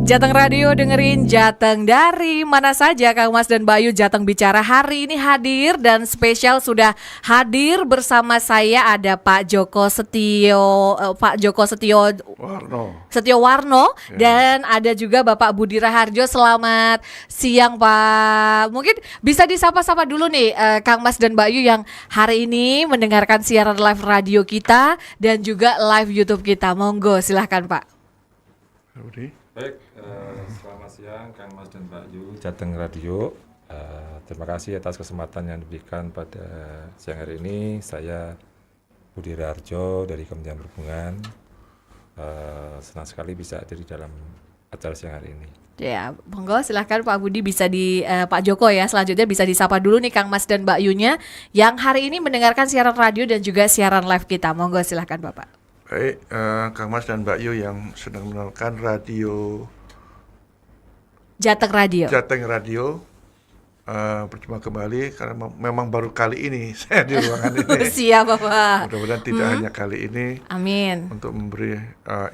Jateng Radio dengerin Jateng dari mana saja. Kang Mas dan Bayu Jateng Bicara hari ini hadir dan spesial sudah hadir bersama saya ada Pak Joko Setio Warno ya. Dan ada juga Bapak Budi Raharjo. Selamat siang Pak. Mungkin bisa disapa-sapa dulu nih Kang Mas dan Bayu yang hari ini mendengarkan siaran live radio kita dan juga live YouTube kita. Monggo silahkan Pak. Baik, selamat siang Kang Mas dan Mbak Yu Jateng Radio. Terima kasih atas kesempatan yang diberikan pada siang hari ini. Saya Budi Raharjo dari Kementerian Perhubungan. Senang sekali bisa hadir di dalam acara siang hari ini. Ya, monggo silahkan Pak Budi bisa Pak Joko ya. Selanjutnya bisa disapa dulu nih Kang Mas dan Mbak Yunya yang hari ini mendengarkan siaran radio dan juga siaran live kita. Monggo silahkan Bapak. Baik, Kang Mas dan Mbak Yu yang sedang mendengarkan radio Jateng Radio, berjumpa kembali karena memang baru kali ini saya di ruangan ini. Siap Bapak. Mudah-mudahan tidak hanya kali ini. Amin. Untuk memberi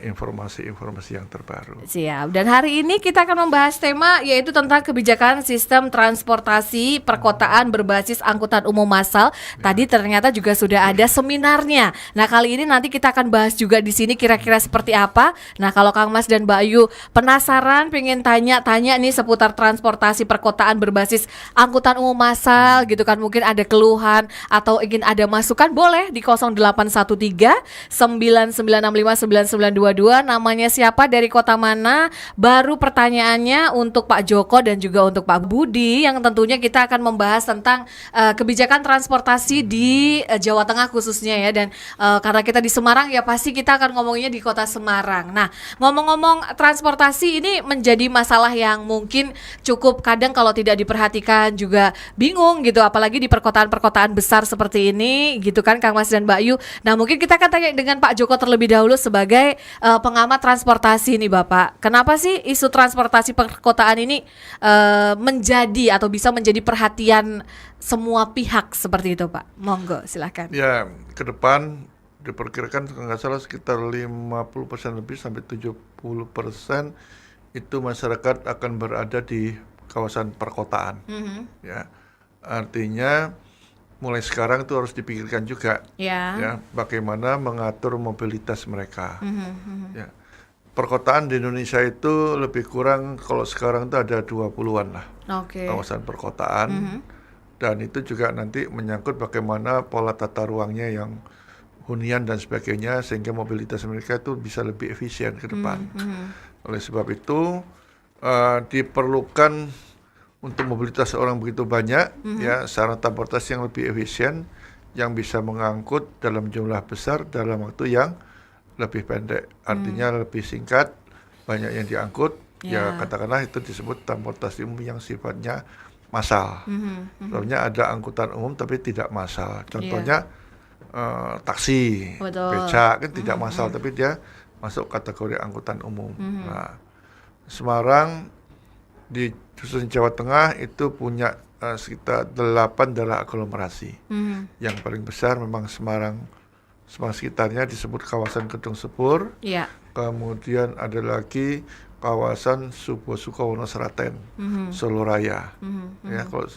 informasi-informasi yang terbaru. Siap. Dan hari ini kita akan membahas tema yaitu tentang kebijakan sistem transportasi perkotaan berbasis angkutan umum massal. Tadi ternyata juga sudah ada seminarnya. Nah kali ini nanti kita akan bahas juga di sini kira-kira seperti apa. Nah kalau Kang Mas dan Mbak Yu penasaran, pengen tanya-tanya nih seputar transportasi perkotaan berbasis angkutan umum massal gitu kan, mungkin ada keluhan atau ingin ada masukan, boleh di 0813 9965 9922. Namanya siapa, dari kota mana, baru pertanyaannya untuk Pak Joko dan juga untuk Pak Budi yang tentunya kita akan membahas tentang kebijakan transportasi di Jawa Tengah khususnya ya. Dan karena kita di Semarang ya pasti kita akan ngomongnya di kota Semarang. Nah ngomong-ngomong transportasi ini menjadi masalah yang mungkin cukup kadang kalau tidak diperhatikan juga bingung gitu, apalagi di perkotaan-perkotaan besar seperti ini gitu kan Kang Mas dan Mbak Yu. Nah mungkin kita akan tanya dengan Pak Joko terlebih dahulu sebagai pengamat transportasi nih Bapak. Kenapa sih isu transportasi perkotaan ini menjadi atau bisa menjadi perhatian semua pihak seperti itu Pak? Monggo silahkan. Ya, ke depan diperkirakan kalau nggak salah sekitar 50% lebih sampai 70% itu masyarakat akan berada di kawasan perkotaan. Ya, artinya mulai sekarang itu harus dipikirkan juga ya bagaimana mengatur mobilitas mereka. Ya, perkotaan di Indonesia itu lebih kurang kalau sekarang itu ada 20-an lah kawasan perkotaan. Dan itu juga nanti menyangkut bagaimana pola tata ruangnya yang hunian dan sebagainya sehingga mobilitas mereka itu bisa lebih efisien ke depan. Oleh sebab itu diperlukan untuk mobilitas orang begitu banyak ya sarana transportasi yang lebih efisien yang bisa mengangkut dalam jumlah besar dalam waktu yang lebih pendek, artinya lebih singkat, banyak yang diangkut. Ya katakanlah itu disebut transportasi umum yang sifatnya massal. Contohnya ada angkutan umum tapi tidak massal, contohnya taksi, becak kan tidak massal tapi dia masuk kategori angkutan umum. Nah Semarang di khususnya Jawa Tengah itu punya sekitar 8 daerah aglomerasi. Yang paling besar memang Semarang sekitarnya disebut kawasan Kedung Sepur. Kemudian ada lagi kawasan Sukowono Seraten, Solo Raya. Ya, kalau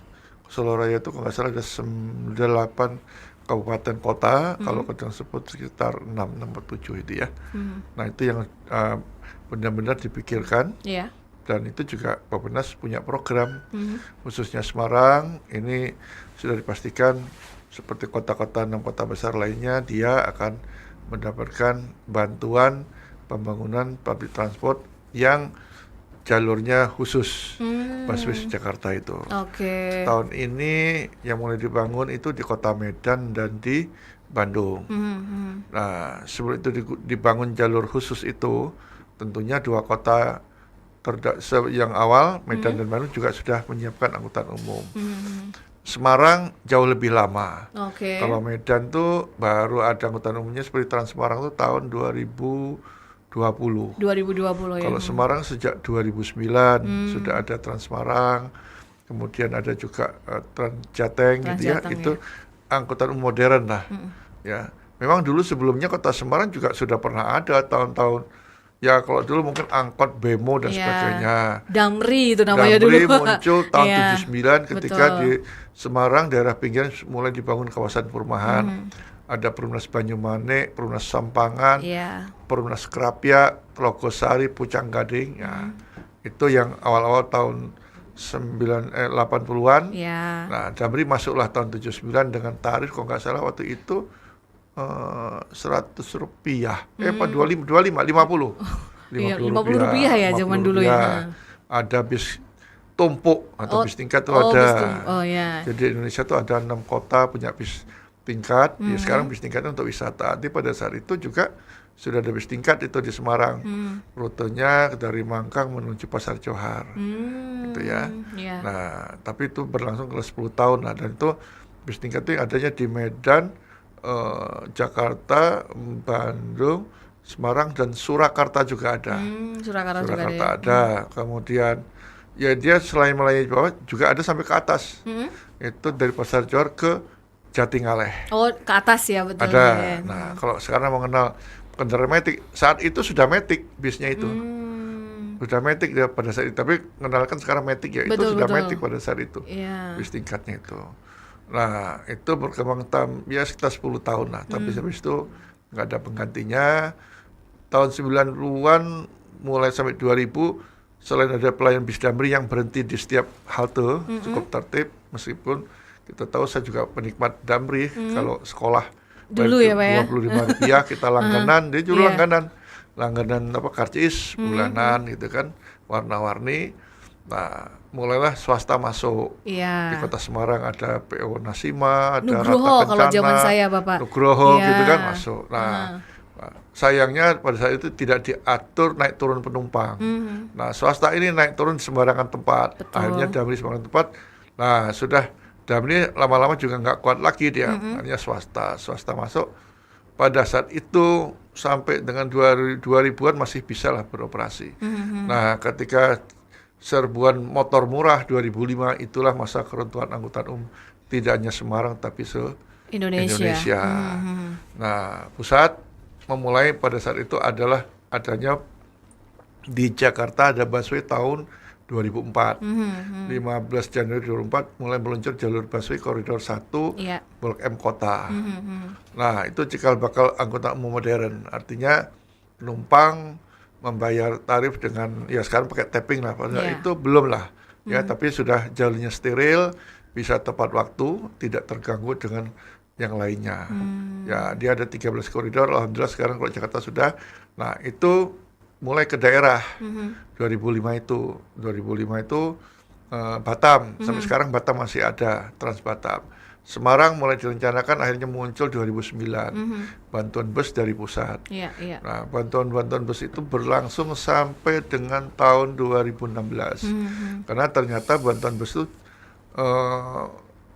Solo Raya itu kalau nggak salah ada 8 kabupaten kota, kalau Kedung Sepur sekitar 6 atau 7 itu ya. Nah itu yang benar-benar dipikirkan. Dan itu juga Bappenas punya program khususnya Semarang ini sudah dipastikan seperti kota-kota 6 kota besar lainnya dia akan mendapatkan bantuan pembangunan public transport yang jalurnya khusus busway Jakarta itu. Tahun ini yang mulai dibangun itu di kota Medan dan di Bandung. Nah sebelum itu dibangun jalur khusus itu tentunya dua kota yang awal Medan dan Bandung juga sudah menyiapkan angkutan umum. Semarang jauh lebih lama. Kalau Medan tuh baru ada angkutan umumnya seperti Trans Semarang tuh tahun 2020 ya. Kalau Semarang sejak 2009 sudah ada Trans Semarang. Kemudian ada juga Trans Jateng gitu ya. Itu angkutan umum modern lah. Ya. Memang dulu sebelumnya Kota Semarang juga sudah pernah ada tahun-tahun Ya kalau dulu mungkin angkot bemo dan Iya. sebagainya. Damri itu namanya Damri dulu. muncul tahun Iya, 79 ketika betul. di Semarang daerah pinggiran mulai dibangun kawasan perumahan. Ada Perumnas Banyumane, Perumnas Sampangan, Iya. Perumnas Kerapia, Logosari, Pucang Gading. Ya, itu yang awal-awal tahun 80-an. Iya. Nah, Damri masuklah tahun 79 dengan tarif kalau nggak salah waktu itu 100 rupiah. Apa 25, 50. Iya, 50 rupiah ya zaman dulu ya. Ada bis tumpuk atau bis tingkat itu oh, ada. Oh ya. Jadi Indonesia tuh ada 6 kota punya bis tingkat. Ya, sekarang bis tingkatnya untuk wisata. Tapi pada saat itu juga sudah ada bis tingkat itu di Semarang. Rutenya dari Mangkang menuju Pasar Johar. Gitu ya. Iya. Nah, tapi itu berlangsung ke 10 tahun. Nah, dan itu bis tingkat itu adanya di Medan, Jakarta, Bandung, Semarang, dan Surakarta juga ada. Surakarta juga Surakarta ada. ada. Kemudian ya dia selain melayani bawah juga ada sampai ke atas. Itu dari Pasar Johar ke Jatingaleh. Oh, ke atas ya betul. Ada. Ya. Nah, kalau sekarang mengenal kendaraan matic, saat itu sudah matic bisnya itu. Sudah matic dia pada saat itu. Tapi mengenalkan sekarang matic ya, itu Betul, sudah betul. matic pada saat itu. Iya. Bis tingkatnya itu. Nah, itu berkembang ya sekitar 10 tahun lah. Tapi habis itu nggak ada penggantinya. Tahun 90-an mulai sampai 2000, selain ada pelayan bis Damri yang berhenti di setiap halte, cukup tertib, meskipun kita tahu saya juga penikmat Damri. Kalau sekolah Dulu ya, Pak ya? Rp25 kita langganan, dia juga Iya. langganan apa karcis bulanan gitu kan, warna-warni. Nah, mulailah swasta masuk. Iya. Di Kota Semarang ada PO Nasima, ada Nugroho Rata kalau Kencana, zaman saya, Bapak. Nugroho Iya. gitu kan masuk. Nah, sayangnya pada saat itu tidak diatur naik turun penumpang. Nah, swasta ini naik turun di sembarangan tempat. Betul. Akhirnya Damri sembarangan tempat. Nah, sudah Damri lama-lama juga nggak kuat lagi dia. Akhirnya swasta masuk. Pada saat itu sampai dengan 2000-an masih bisa lah beroperasi. Nah, ketika serbuan motor murah 2005 itulah masa keruntuhan angkutan umum tidak hanya Semarang tapi Indonesia. Nah, pusat memulai pada saat itu adalah adanya di Jakarta ada busway tahun 2004. 15 Januari 2004 mulai meluncur jalur busway koridor 1 Iya. Blok M Kota. Nah, itu cikal bakal angkutan umum modern. Artinya penumpang membayar tarif dengan ya sekarang pakai tapping lah. Pada Iya. itu belum lah. Ya, tapi sudah jalurnya steril, bisa tepat waktu, tidak terganggu dengan yang lainnya. Ya, dia ada 13 koridor, alhamdulillah sekarang kalau Jakarta sudah. Nah, itu mulai ke daerah. 2005 itu Batam, sampai sekarang Batam masih ada, Trans Batam. Semarang mulai direncanakan akhirnya muncul 2009, bantuan bus dari pusat. Iya, iya. Nah, bantuan bus itu berlangsung sampai dengan tahun 2016. Karena ternyata bantuan bus itu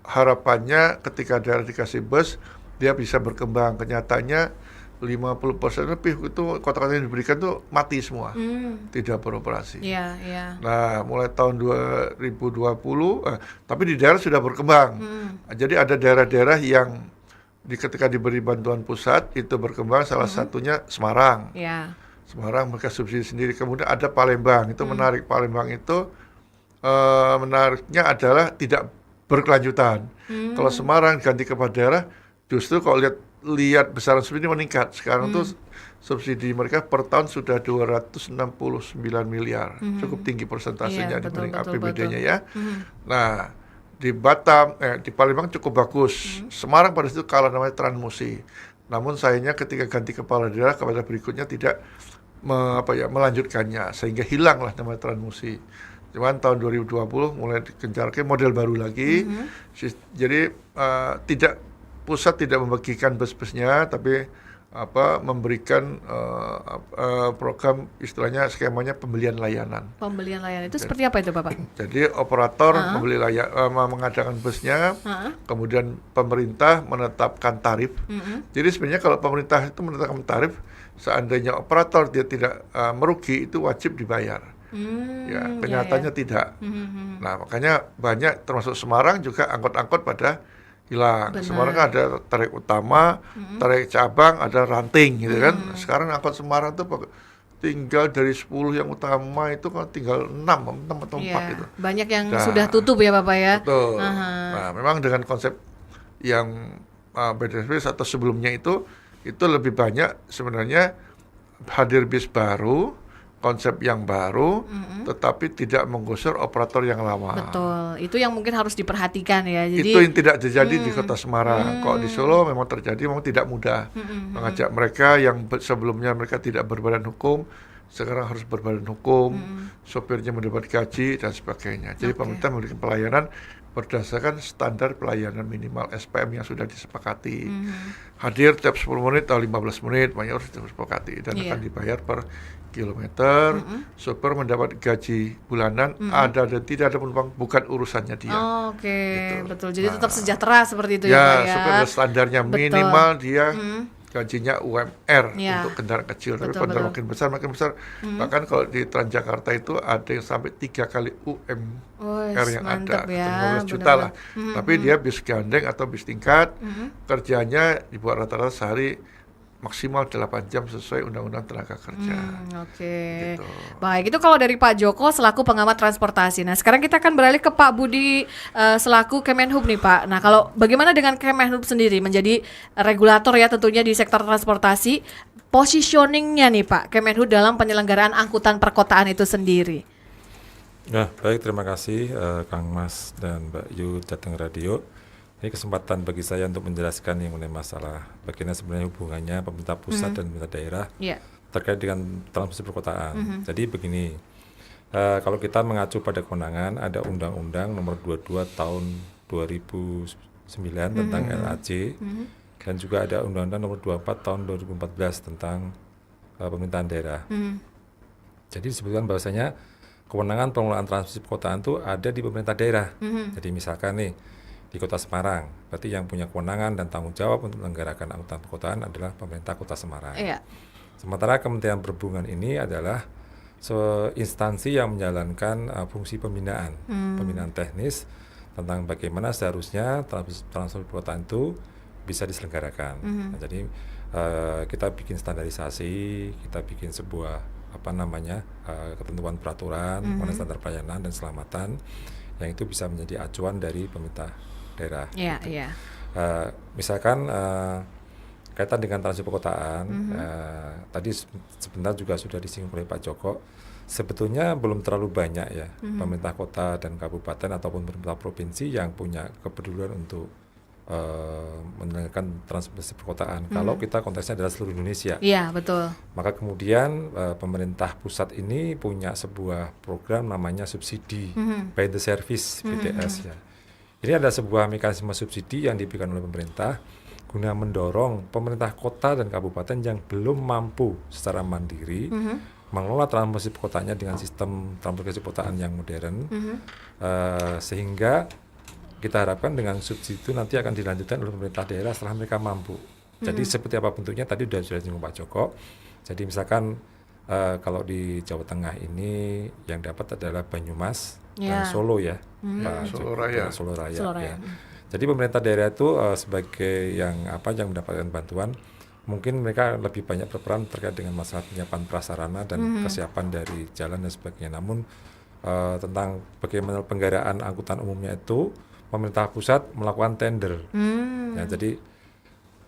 harapannya ketika daerah dikasih bus, dia bisa berkembang. Kenyataannya 50% lebih itu kota-kota yang diberikan tuh mati semua, tidak beroperasi. Iya, iya. Nah, mulai tahun 2020, tapi di daerah sudah berkembang. Jadi ada daerah-daerah yang ketika diberi bantuan pusat itu berkembang. Salah satunya Semarang. Iya. Semarang mereka subsidi sendiri. Kemudian ada Palembang, itu menarik. Palembang itu menariknya adalah tidak berkelanjutan. Kalau Semarang ganti kepala daerah, justru kalau lihat besaran subsidi meningkat. Sekarang tuh subsidi mereka per tahun sudah 269 miliar. Cukup tinggi persentasenya Iya, dibanding betul, APBD-nya ya. Nah, di Batam, di Palembang cukup bagus. Semarang pada situ kalah namanya Transmusi. Namun sayangnya ketika ganti kepala daerah kepada berikutnya tidak melanjutkannya, sehingga hilanglah nama Transmusi. Cuman tahun 2020 mulai digencarkan model baru lagi. Jadi pusat tidak membagikan bus-busnya, tapi memberikan program istilahnya skemanya pembelian layanan. Pembelian layanan itu seperti apa itu, Bapak? Jadi operator membeli mengadakan busnya, kemudian pemerintah menetapkan tarif. Jadi sebenarnya kalau pemerintah itu menetapkan tarif, seandainya operator dia tidak merugi itu wajib dibayar. Ya, kenyataannya tidak. Nah, makanya banyak termasuk Semarang juga angkot-angkot pada hilang. Benar. Semarang kan ada trayek utama, trayek cabang, ada ranting gitu kan. Sekarang angkot Semarang tuh tinggal dari 10 yang utama itu kan tinggal 6 atau 4 Iya, gitu. banyak yang Nah, sudah tutup ya Bapak ya. Betul. Aha. Nah, memang dengan konsep yang BDSP atau sebelumnya itu lebih banyak sebenarnya hadir bis baru, konsep yang baru, tetapi tidak menggusur operator yang lama. Betul, itu yang mungkin harus diperhatikan ya. Jadi Itu yang tidak terjadi di Kota Semarang. Kalau di Solo memang terjadi, memang tidak mudah mengajak mereka yang sebelumnya mereka tidak berbadan hukum, sekarang harus berbadan hukum, sopirnya mendapat gaji dan sebagainya. Jadi pemerintah memberikan pelayanan berdasarkan standar pelayanan minimal SPM yang sudah disepakati. Hadir tiap 10 menit atau 15 menit, banyak harus disepakati dan akan dibayar per kilometer. Sopir mendapat gaji bulanan, ada dan tidak ada penumpang, bukan urusannya dia. Oke, Gitu. betul. Jadi Nah, tetap sejahtera seperti itu ya, Ya, Pak ya. sopir ada standarnya Betul. minimal dia gajinya UMR Ya. untuk kendaraan kecil. Tapi Betul, kendaraan betul. makin besar. Bahkan kalau di Transjakarta itu ada yang sampai 3 kali UMR yang mantap ada, ya, 15 juta lah. benar-benar. Tapi dia bis gandeng atau bis tingkat, kerjanya dibuat rata-rata sehari maksimal 8 jam sesuai Undang-Undang Tenaga Kerja. Oke. Gitu. Baik, itu kalau dari Pak Joko selaku pengamat transportasi. Nah, sekarang kita akan beralih ke Pak Budi selaku Kemenhub nih, Pak. Nah, kalau bagaimana dengan Kemenhub sendiri menjadi regulator ya tentunya di sektor transportasi, positioningnya nih Pak, Kemenhub dalam penyelenggaraan angkutan perkotaan itu sendiri. Nah, baik, terima kasih Kang Mas dan Mbak Yu Jateng Radio. Ini kesempatan bagi saya untuk menjelaskan yang mengenai masalah bagaimana sebenarnya hubungannya pemerintah pusat dan pemerintah daerah terkait dengan transportasi perkotaan. Jadi begini, kalau kita mengacu pada kewenangan, ada Undang-Undang Nomor 22 Tahun 2009 tentang LAJ, dan juga ada Undang-Undang Nomor 24 Tahun 2014 tentang pemerintahan daerah. Jadi disebutkan bahwasanya kewenangan pengelolaan transportasi perkotaan itu ada di pemerintah daerah. Jadi misalkan nih di Kota Semarang, berarti yang punya kewenangan dan tanggung jawab untuk menyelenggarakan angkutan perkotaan adalah pemerintah Kota Semarang. Iya. Sementara Kementerian Perhubungan ini adalah instansi yang menjalankan fungsi pembinaan, pembinaan teknis tentang bagaimana seharusnya transportasi perkotaan itu bisa diselenggarakan. Nah, jadi kita bikin standarisasi, kita bikin sebuah ketentuan peraturan, mengenai standar pelayanan dan keselamatan yang itu bisa menjadi acuan dari pemerintah daerah. Iya, gitu. iya. Misalkan kaitan dengan transportasi perkotaan, tadi sebentar juga sudah disinggung oleh Pak Joko, sebetulnya belum terlalu banyak ya pemerintah kota dan kabupaten ataupun pemerintah provinsi yang punya kepedulian untuk menyelenggarakan transportasi perkotaan. Kalau kita konteksnya adalah seluruh Indonesia. Iya, betul. Maka kemudian pemerintah pusat ini punya sebuah program namanya subsidi by the service BTS ya. Ini adalah sebuah mekanisme subsidi yang diberikan oleh pemerintah guna mendorong pemerintah kota dan kabupaten yang belum mampu secara mandiri mengelola transportasi perkotaannya dengan sistem transportasi perkotaan yang modern, sehingga kita harapkan dengan subsidi itu nanti akan dilanjutkan oleh pemerintah daerah setelah mereka mampu. Jadi seperti apa bentuknya tadi sudah disinggung Pak Joko. Jadi misalkan kalau di Jawa Tengah ini yang dapat adalah Banyumas dan Solo ya, Pak Solo Joko, Raya. Solo Raya. Solo Raya. Ya. Jadi pemerintah daerah itu sebagai yang mendapatkan bantuan, mungkin mereka lebih banyak berperan terkait dengan masalah penyiapan prasarana dan kesiapan dari jalan dan sebagainya. Namun tentang bagaimana penggaraan angkutan umumnya itu pemerintah pusat melakukan tender. Ya, jadi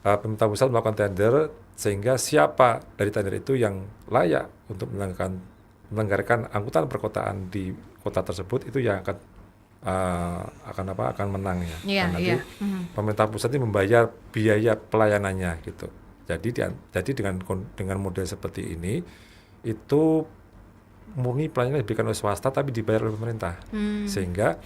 pemerintah pusat melakukan tender sehingga siapa dari tender itu yang layak untuk menyelenggarakan angkutan perkotaan di kota tersebut itu yang akan menang ya. Iya, Dan nanti iya. pemerintah pusat ini membayar biaya pelayanannya gitu. Jadi dengan model seperti ini itu murni pelayanan diberikan oleh swasta tapi dibayar oleh pemerintah. Sehingga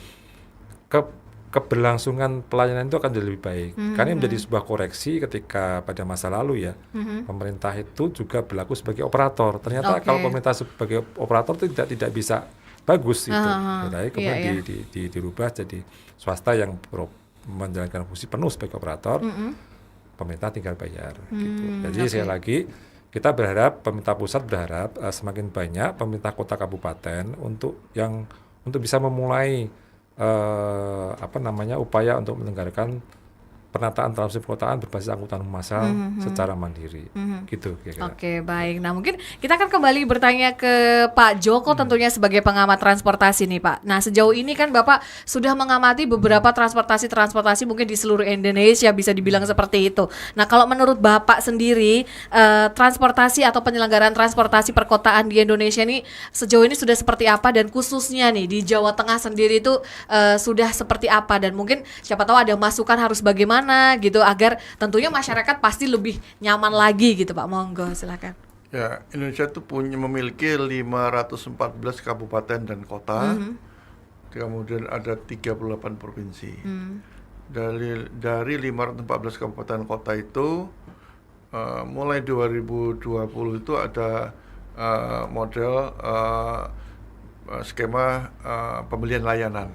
keberlangsungan pelayanan itu akan jadi lebih baik. Karena ini menjadi sebuah koreksi ketika pada masa lalu ya, pemerintah itu juga berlaku sebagai operator. Ternyata kalau pemerintah sebagai operator itu tidak bisa bagus itu. Jadi kemudian dirubah jadi swasta yang menjalankan fungsi penuh sebagai operator, pemerintah tinggal bayar. Gitu. Jadi sekali lagi kita berharap, pemerintah pusat berharap semakin banyak pemerintah kota kabupaten untuk bisa memulai upaya untuk menyelenggarakan penataan transportasi perkotaan berbasis angkutan massal secara mandiri. Gitu kira-kira. Oke, baik. Nah, mungkin kita akan kembali bertanya ke Pak Joko tentunya sebagai pengamat transportasi nih, Pak. Nah, sejauh ini kan Bapak sudah mengamati beberapa transportasi mungkin di seluruh Indonesia, bisa dibilang seperti itu. Nah, kalau menurut Bapak sendiri, transportasi atau penyelenggaraan transportasi perkotaan di Indonesia ini sejauh ini sudah seperti apa, dan khususnya nih di Jawa Tengah sendiri itu sudah seperti apa, dan mungkin siapa tahu ada masukan harus bagaimana gitu agar tentunya masyarakat pasti lebih nyaman lagi gitu, Pak. Monggo silakan. Ya, Indonesia itu memiliki 514 kabupaten dan kota. Kemudian ada 38 provinsi. Dari 514 kabupaten kota itu mulai 2020 itu ada model skema pembelian layanan.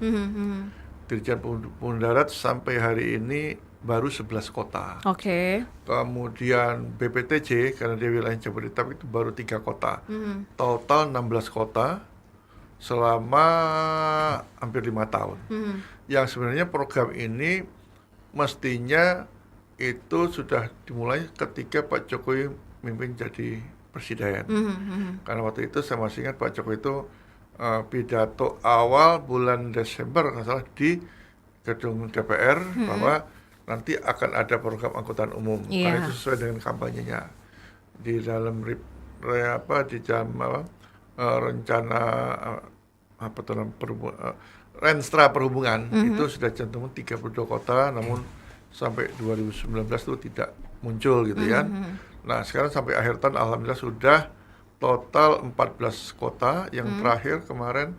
Dirjen Perhubungan Darat sampai hari ini baru 11 kota. Oke. Kemudian BPTJ karena dia wilayah Jabodetabek itu baru 3 kota. Total 16 kota selama hampir 5 tahun. Yang sebenarnya program ini mestinya itu sudah dimulai ketika Pak Jokowi memimpin jadi presiden. Karena waktu itu saya masih ingat Pak Jokowi itu pidato awal bulan Desember nggak salah di gedung DPR bahwa nanti akan ada program angkutan umum. Karena itu sesuai dengan kampanyenya di dalam rencana Renstra Perhubungan itu sudah cantum 32 kota, namun sampai 2019 itu tidak muncul gitu ya. Nah sekarang sampai akhir tahun alhamdulillah sudah total 14 kota, yang terakhir kemarin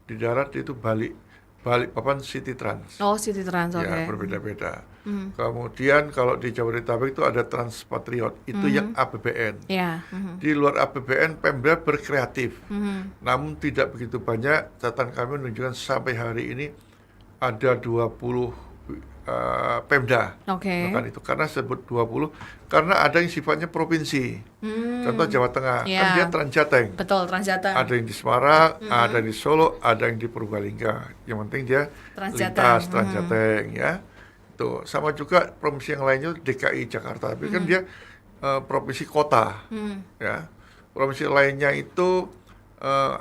di darat itu Balikpapan City Trans. Oh, City Trans, oke. Ya, berbeda-beda. Kemudian kalau di Jabodetabek itu ada Trans Patriot, itu yang APBN. Yeah. Di luar APBN, Pemda berkreatif. Namun tidak begitu banyak, catatan kami menunjukkan sampai hari ini ada 20 Pemda. Oke. Bahkan itu karena sebut 20 karena ada yang sifatnya provinsi. Contoh Jawa Tengah, kan dia Transjateng. Betul, Transjateng. Ada yang di Semarang, ada di Solo, ada yang di Purbalingga. Yang penting dia lintas Transjateng ya. Tuh, sama juga provinsi yang lainnya DKI Jakarta, tapi kan dia provinsi kota. Ya. Provinsi lainnya itu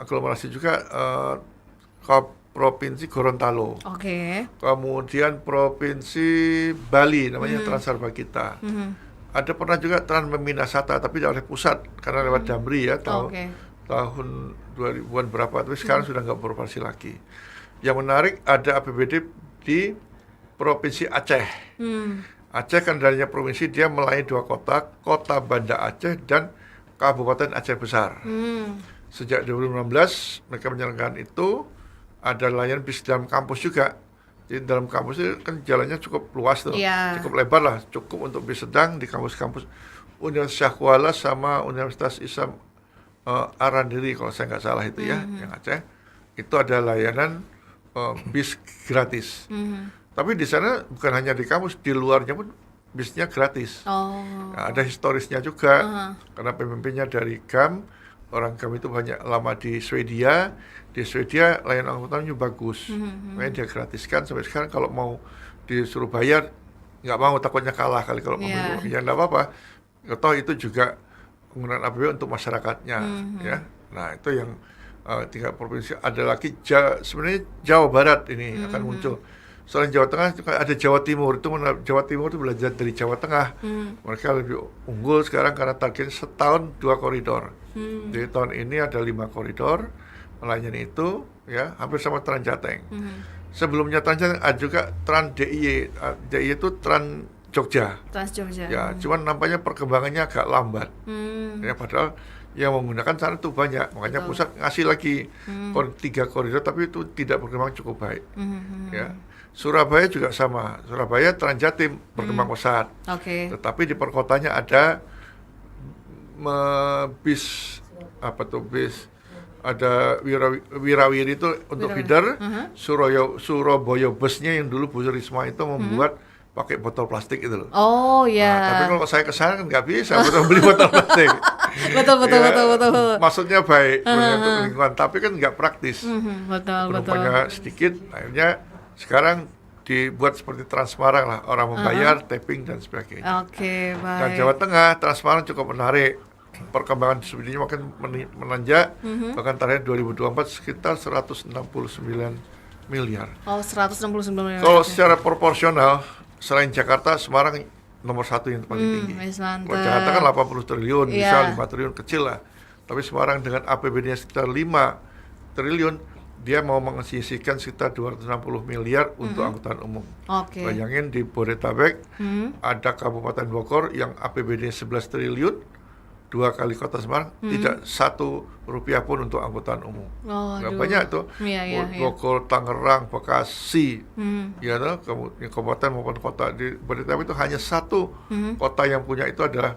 aglomerasi juga Provinsi Gorontalo. Oke. Kemudian Provinsi Bali namanya Transarbagita. Ada pernah juga Trans Meminasata tapi oleh pusat karena lewat Damri ya tahun 2000-an berapa, tapi sekarang sudah nggak beroperasi lagi. Yang menarik ada APBD di Provinsi Aceh. Aceh kan darinya provinsi, dia melayani 2 kota, Kota Banda Aceh dan Kabupaten Aceh Besar. Sejak 2016 mereka menjalankan itu. Ada layanan bis dalam kampus juga. Jadi dalam kampus itu kan jalannya cukup luas tuh, cukup lebar lah, cukup untuk bis sedang di kampus-kampus Universitas Syah Kuala sama Universitas Islam Arandiri kalau saya nggak salah itu ya, yang Aceh. Itu ada layanan bis gratis. Tapi di sana bukan hanya di kampus, di luarnya pun bisnya gratis. Nah, ada historisnya juga, karena pemimpinnya dari GAM. Orang kami itu banyak lama di Swedia. Di Swedia layanan angkutannya bagus, makanya dia gratiskan sampai sekarang. Kalau mau disuruh bayar nggak mau, takutnya kalah kali kalau mau. Ya nggak apa-apa. Toh itu juga penggunaan APBD untuk masyarakatnya, ya. Nah itu yang 3 provinsi. Ada lagi sebenarnya Jawa Barat ini akan muncul. Selain Jawa Tengah juga ada Jawa Timur. Jawa Timur itu belajar dari Jawa Tengah. Mereka lebih unggul sekarang karena targetnya setahun 2 koridor. Jadi tahun ini ada 5 koridor melayani itu, ya hampir sama Transjateng. Sebelumnya Transjateng ada juga Trans DIY. DIY itu Trans Jogja. Trans Jogja. Ya, cuman nampaknya perkembangannya agak lambat. Ya padahal yang menggunakan sana itu banyak, makanya pusat ngasih lagi 3 koridor, tapi itu tidak berkembang cukup baik. Ya. Surabaya juga sama. Surabaya Transjatim berkembang pesat. Tetapi di perkotanya ada bis ada Wirawiri itu untuk feeder. Surabaya busnya yang dulu Bu Risma itu membuat pakai botol plastik itu loh. Nah, tapi kalau saya ke sana kan nggak bisa beli botol plastik. betul. Maksudnya baik untuk lingkungan, tapi kan nggak praktis. Penumpangnya sedikit, akhirnya sekarang dibuat seperti Transmarang lah, orang membayar, tapping dan sebagainya. Oke, Nah, baik. Jawa Tengah, Transmarang cukup menarik. Perkembangan subsidinya makin menanjak, bahkan target 2024 sekitar 169 miliar. Oh, 169 miliar. Kalau Oke. secara proporsional, selain Jakarta, Semarang nomor 1 yang paling tinggi. Wis Kalau mantep. Jakarta kan 80 triliun, Iya. bisa 5 triliun, kecil lah. Tapi Semarang dengan APBD-nya sekitar 5 triliun, dia mau mengisihkan sekitar 260 miliar untuk angkutan umum. Oke. Bayangin di Bodetabek, ada Kabupaten Bogor yang APBD 11 triliun, 2 kali kota Semarang, tidak 1 rupiah pun untuk angkutan umum. Oh, Nggak aduh. banyak tuh. Iya, iya, iya. Bogor, Tangerang, Bekasi, ya toh, kabupaten maupun kota di Bodetabek itu hanya 1 kota yang punya itu adalah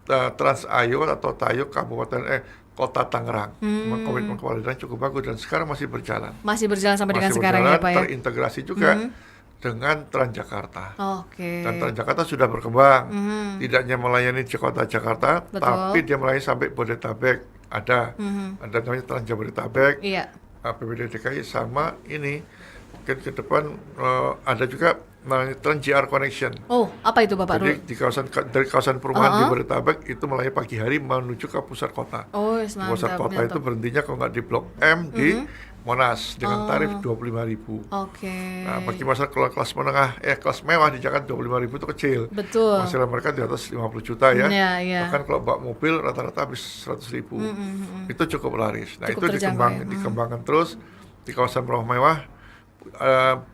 Trans Ayo atau Tayo Kota Tangerang. Memang komitmen kepala daerah cukup bagus dan sekarang masih berjalan. Masih berjalan sampai dengan Masih sekarang ya, berjalan, Pak ya. terintegrasi juga dengan Transjakarta. Oke. Dan Transjakarta sudah berkembang, tidak hanya melayani Jakarta, Betul. tapi dia melayani sampai Bodetabek. Ada namanya Trans Jabodetabek, Iya. APBD DKI sama ini. Mungkin ke depan ada juga namanya Trans JR Connection. Oh, apa itu Bapak Jadi Rul? di dari kawasan perumahan di Bodetabek itu melayani pagi hari menuju ke pusat kota. Oh, Di pusat kota itu berhentinya kalau nggak di Blok M di Monas dengan tarif 25.000. Oke. Nah, bagi masyarakat kelas menengah, kelas mewah di Jakarta 25.000 itu kecil. Betul. Masalah mereka di atas 50 juta ya. Iya, iya. Bahkan kalau bawa mobil rata-rata habis 100.000. Itu cukup laris. Nah, Cukup itu terjangkau ya. dikembangkan terus di kawasan rumah mewah.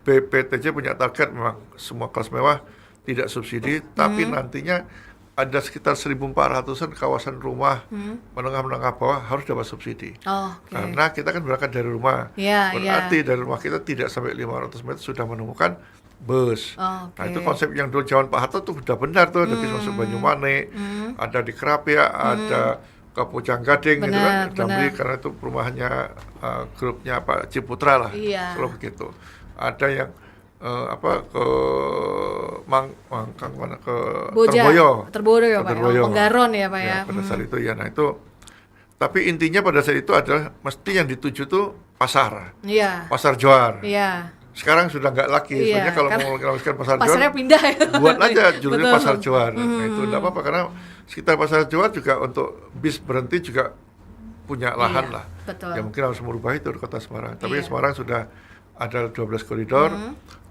BPTJ punya target memang semua kelas mewah tidak subsidi, tapi nantinya ada sekitar 1.400-an kawasan rumah menengah-menengah bawah harus dapat subsidi. Oh, oke. Karena kita kan berangkat dari rumah. Iya, Berarti dari rumah kita tidak sampai 500 meter sudah menemukan bus. Oh, Nah, oke. itu konsep yang dulu zaman Pak Harto tuh sudah benar tuh, ada bis masuk Banyumane, ada di Kerapia, ada ke Pucang Gading gitu Benar, kan, Damri benar. karena itu perumahannya grupnya Pak Ciputra lah. Iya. Kalau begitu. Ada yang ke Mangkang mana ke Boja. Terboyo ya, Ke Pak. Ya. Terboyo. Penggaron ya, Pak ya. Pada saat itu ya. Nah, itu tapi intinya pada saat itu adalah mesti yang dituju tuh pasar Iya. Johar. Iya. Sekarang sudah nggak laki. Iya, Sebenarnya kalau karena mau melakukan pasar Pasarnya Johar, pindah ya. buat aja judulnya Betul. pasar Johar. Nah, itu enggak apa-apa karena sekitar pasar Johar juga untuk bis berhenti juga punya lahan Iya, lah. betul. Ya mungkin harus merubah itu di kota Semarang. Tapi Iya. Semarang sudah ada 12 koridor,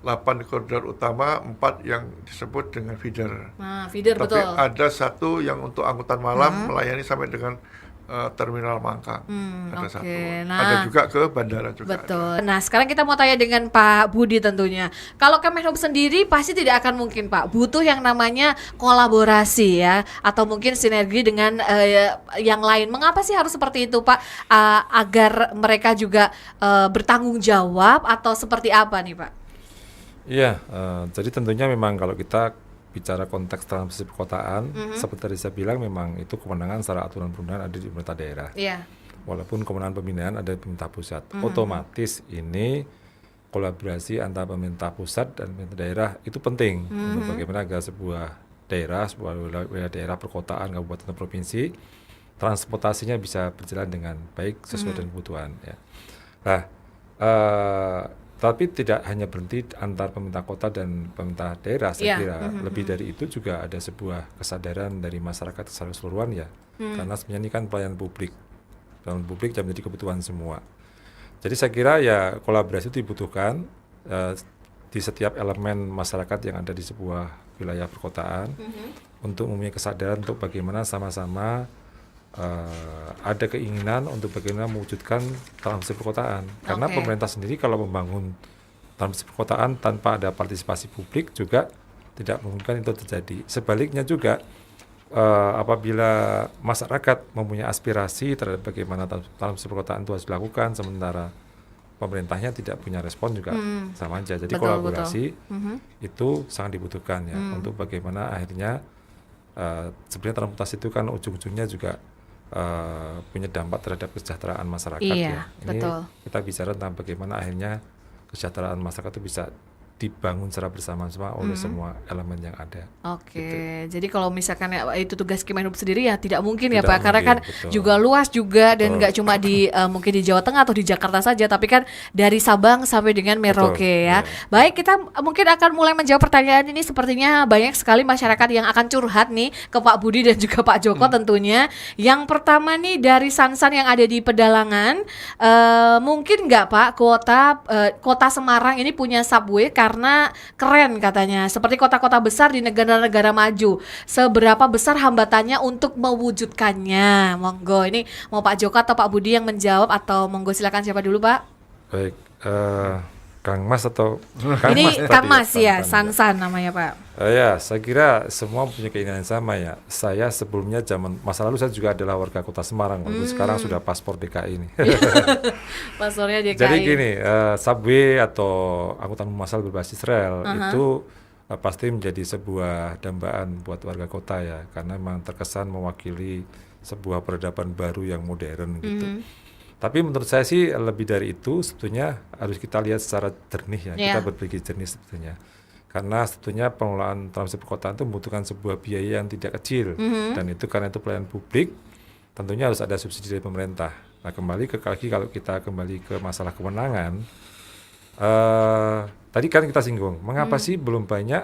8 koridor utama, 4 yang disebut dengan feeder. Nah, feeder Tapi betul. ada 1 yang untuk angkutan malam melayani sampai dengan terminal Mangkang. Ada oke. 1. Nah, ada juga ke bandara juga. betul. Nah, sekarang kita mau tanya dengan Pak Budi tentunya. Kalau Kemenhub sendiri pasti tidak akan mungkin, Pak. Butuh yang namanya kolaborasi ya, atau mungkin sinergi dengan yang lain. Mengapa sih harus seperti itu, Pak? Agar mereka juga bertanggung jawab atau seperti apa nih, Pak? Iya, jadi tentunya memang kalau kita bicara konteks transisi perkotaan, seperti tadi saya bilang memang itu kewenangan secara aturan perundangan ada di pemerintah daerah. Iya. Walaupun kewenangan pembinaan ada di pemerintah pusat. Otomatis ini kolaborasi antara pemerintah pusat dan pemerintah daerah itu penting untuk bagaimana agar sebuah wilayah daerah perkotaan, kabupaten atau provinsi, transportasinya bisa berjalan dengan baik sesuai dengan kebutuhan. Ya. Nah, tapi tidak hanya berhenti antar pemerintah kota dan pemerintah daerah, saya kira lebih dari itu juga ada sebuah kesadaran dari masyarakat secara keseluruhan ya, karena sebenarnya ini kan pelayanan publik yang menjadi kebutuhan semua. Jadi saya kira ya kolaborasi itu dibutuhkan di setiap elemen masyarakat yang ada di sebuah wilayah perkotaan untuk mempunyai kesadaran untuk bagaimana sama-sama ada keinginan untuk bagaimana mewujudkan transformasi perkotaan. Karena pemerintah sendiri kalau membangun transformasi perkotaan tanpa ada partisipasi publik juga tidak memungkinkan itu terjadi. Sebaliknya juga apabila masyarakat mempunyai aspirasi terhadap bagaimana transformasi perkotaan itu harus dilakukan, sementara pemerintahnya tidak punya respon juga sama aja. Jadi kolaborasi itu sangat dibutuhkan ya untuk bagaimana akhirnya sebenarnya transportasi itu kan ujung-ujungnya juga punya dampak terhadap kesejahteraan masyarakat Iya, ya. Ini betul. kita bicara tentang bagaimana akhirnya kesejahteraan masyarakat itu bisa dibangun secara bersama-sama oleh semua elemen yang ada. Oke, jadi kalau misalkan ya, itu tugas Kemenhub sendiri ya tidak mungkin ya Tidak Pak, karena kan mungkin, betul. juga luas juga dan Betul. nggak cuma di mungkin di Jawa Tengah atau di Jakarta saja, tapi kan dari Sabang sampai dengan Merauke Betul, ya. iya. Baik, kita mungkin akan mulai menjawab pertanyaan ini. Sepertinya banyak sekali masyarakat yang akan curhat nih ke Pak Budi dan juga Pak Joko tentunya. Yang pertama nih dari Sansan yang ada di Pedalangan, mungkin nggak Pak kota Semarang ini punya subway karena keren katanya, seperti kota-kota besar di negara-negara maju. Seberapa besar hambatannya untuk mewujudkannya? Monggo, ini mau Pak Joko atau Pak Budi yang menjawab, atau monggo silakan siapa dulu Pak? Baik, Kang Mas atau Kang Ini Mas tadi Kang Mas ya, Sansan. Sansan namanya Pak. Ya, saya kira semua punya keinginan yang sama ya. Saya sebelumnya zaman masa lalu saya juga adalah warga kota Semarang, walaupun sekarang sudah paspor DKI ini. Paspornya DKI. Jadi gini, subway atau angkutan umum massal berbasis rel itu pasti menjadi sebuah dambaan buat warga kota ya, karena memang terkesan mewakili sebuah peradaban baru yang modern gitu. Tapi menurut saya sih lebih dari itu, sebetulnya harus kita lihat secara jernih ya, kita berpikir jernih sebetulnya. Karena sebetulnya pengelolaan transportasi perkotaan itu membutuhkan sebuah biaya yang tidak kecil, dan itu karena itu pelayanan publik, tentunya harus ada subsidi dari pemerintah. Nah kembali kalau kita kembali ke masalah kewenangan, tadi kan kita singgung, mengapa sih belum banyak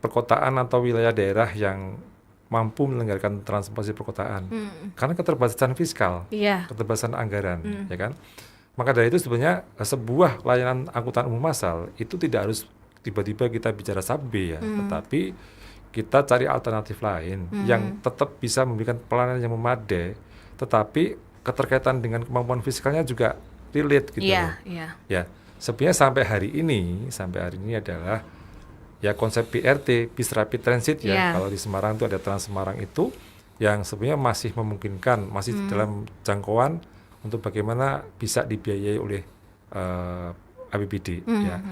perkotaan atau wilayah daerah yang mampu menyelenggarakan transportasi perkotaan? Karena keterbatasan fiskal, keterbatasan anggaran, ya kan? Maka dari itu sebenarnya sebuah layanan angkutan umum massal itu tidak harus tiba-tiba kita bicara subway ya, tetapi kita cari alternatif lain yang tetap bisa memberikan pelayanan yang memadai, tetapi keterkaitan dengan kemampuan fiskalnya juga relate gitu. Ya, sebenarnya sampai hari ini adalah ya konsep BRT, Bis Rapid Transit ya. Kalau di Semarang itu ada Trans Semarang itu yang sebenarnya masih memungkinkan, masih dalam jangkauan untuk bagaimana bisa dibiayai oleh APBD ya.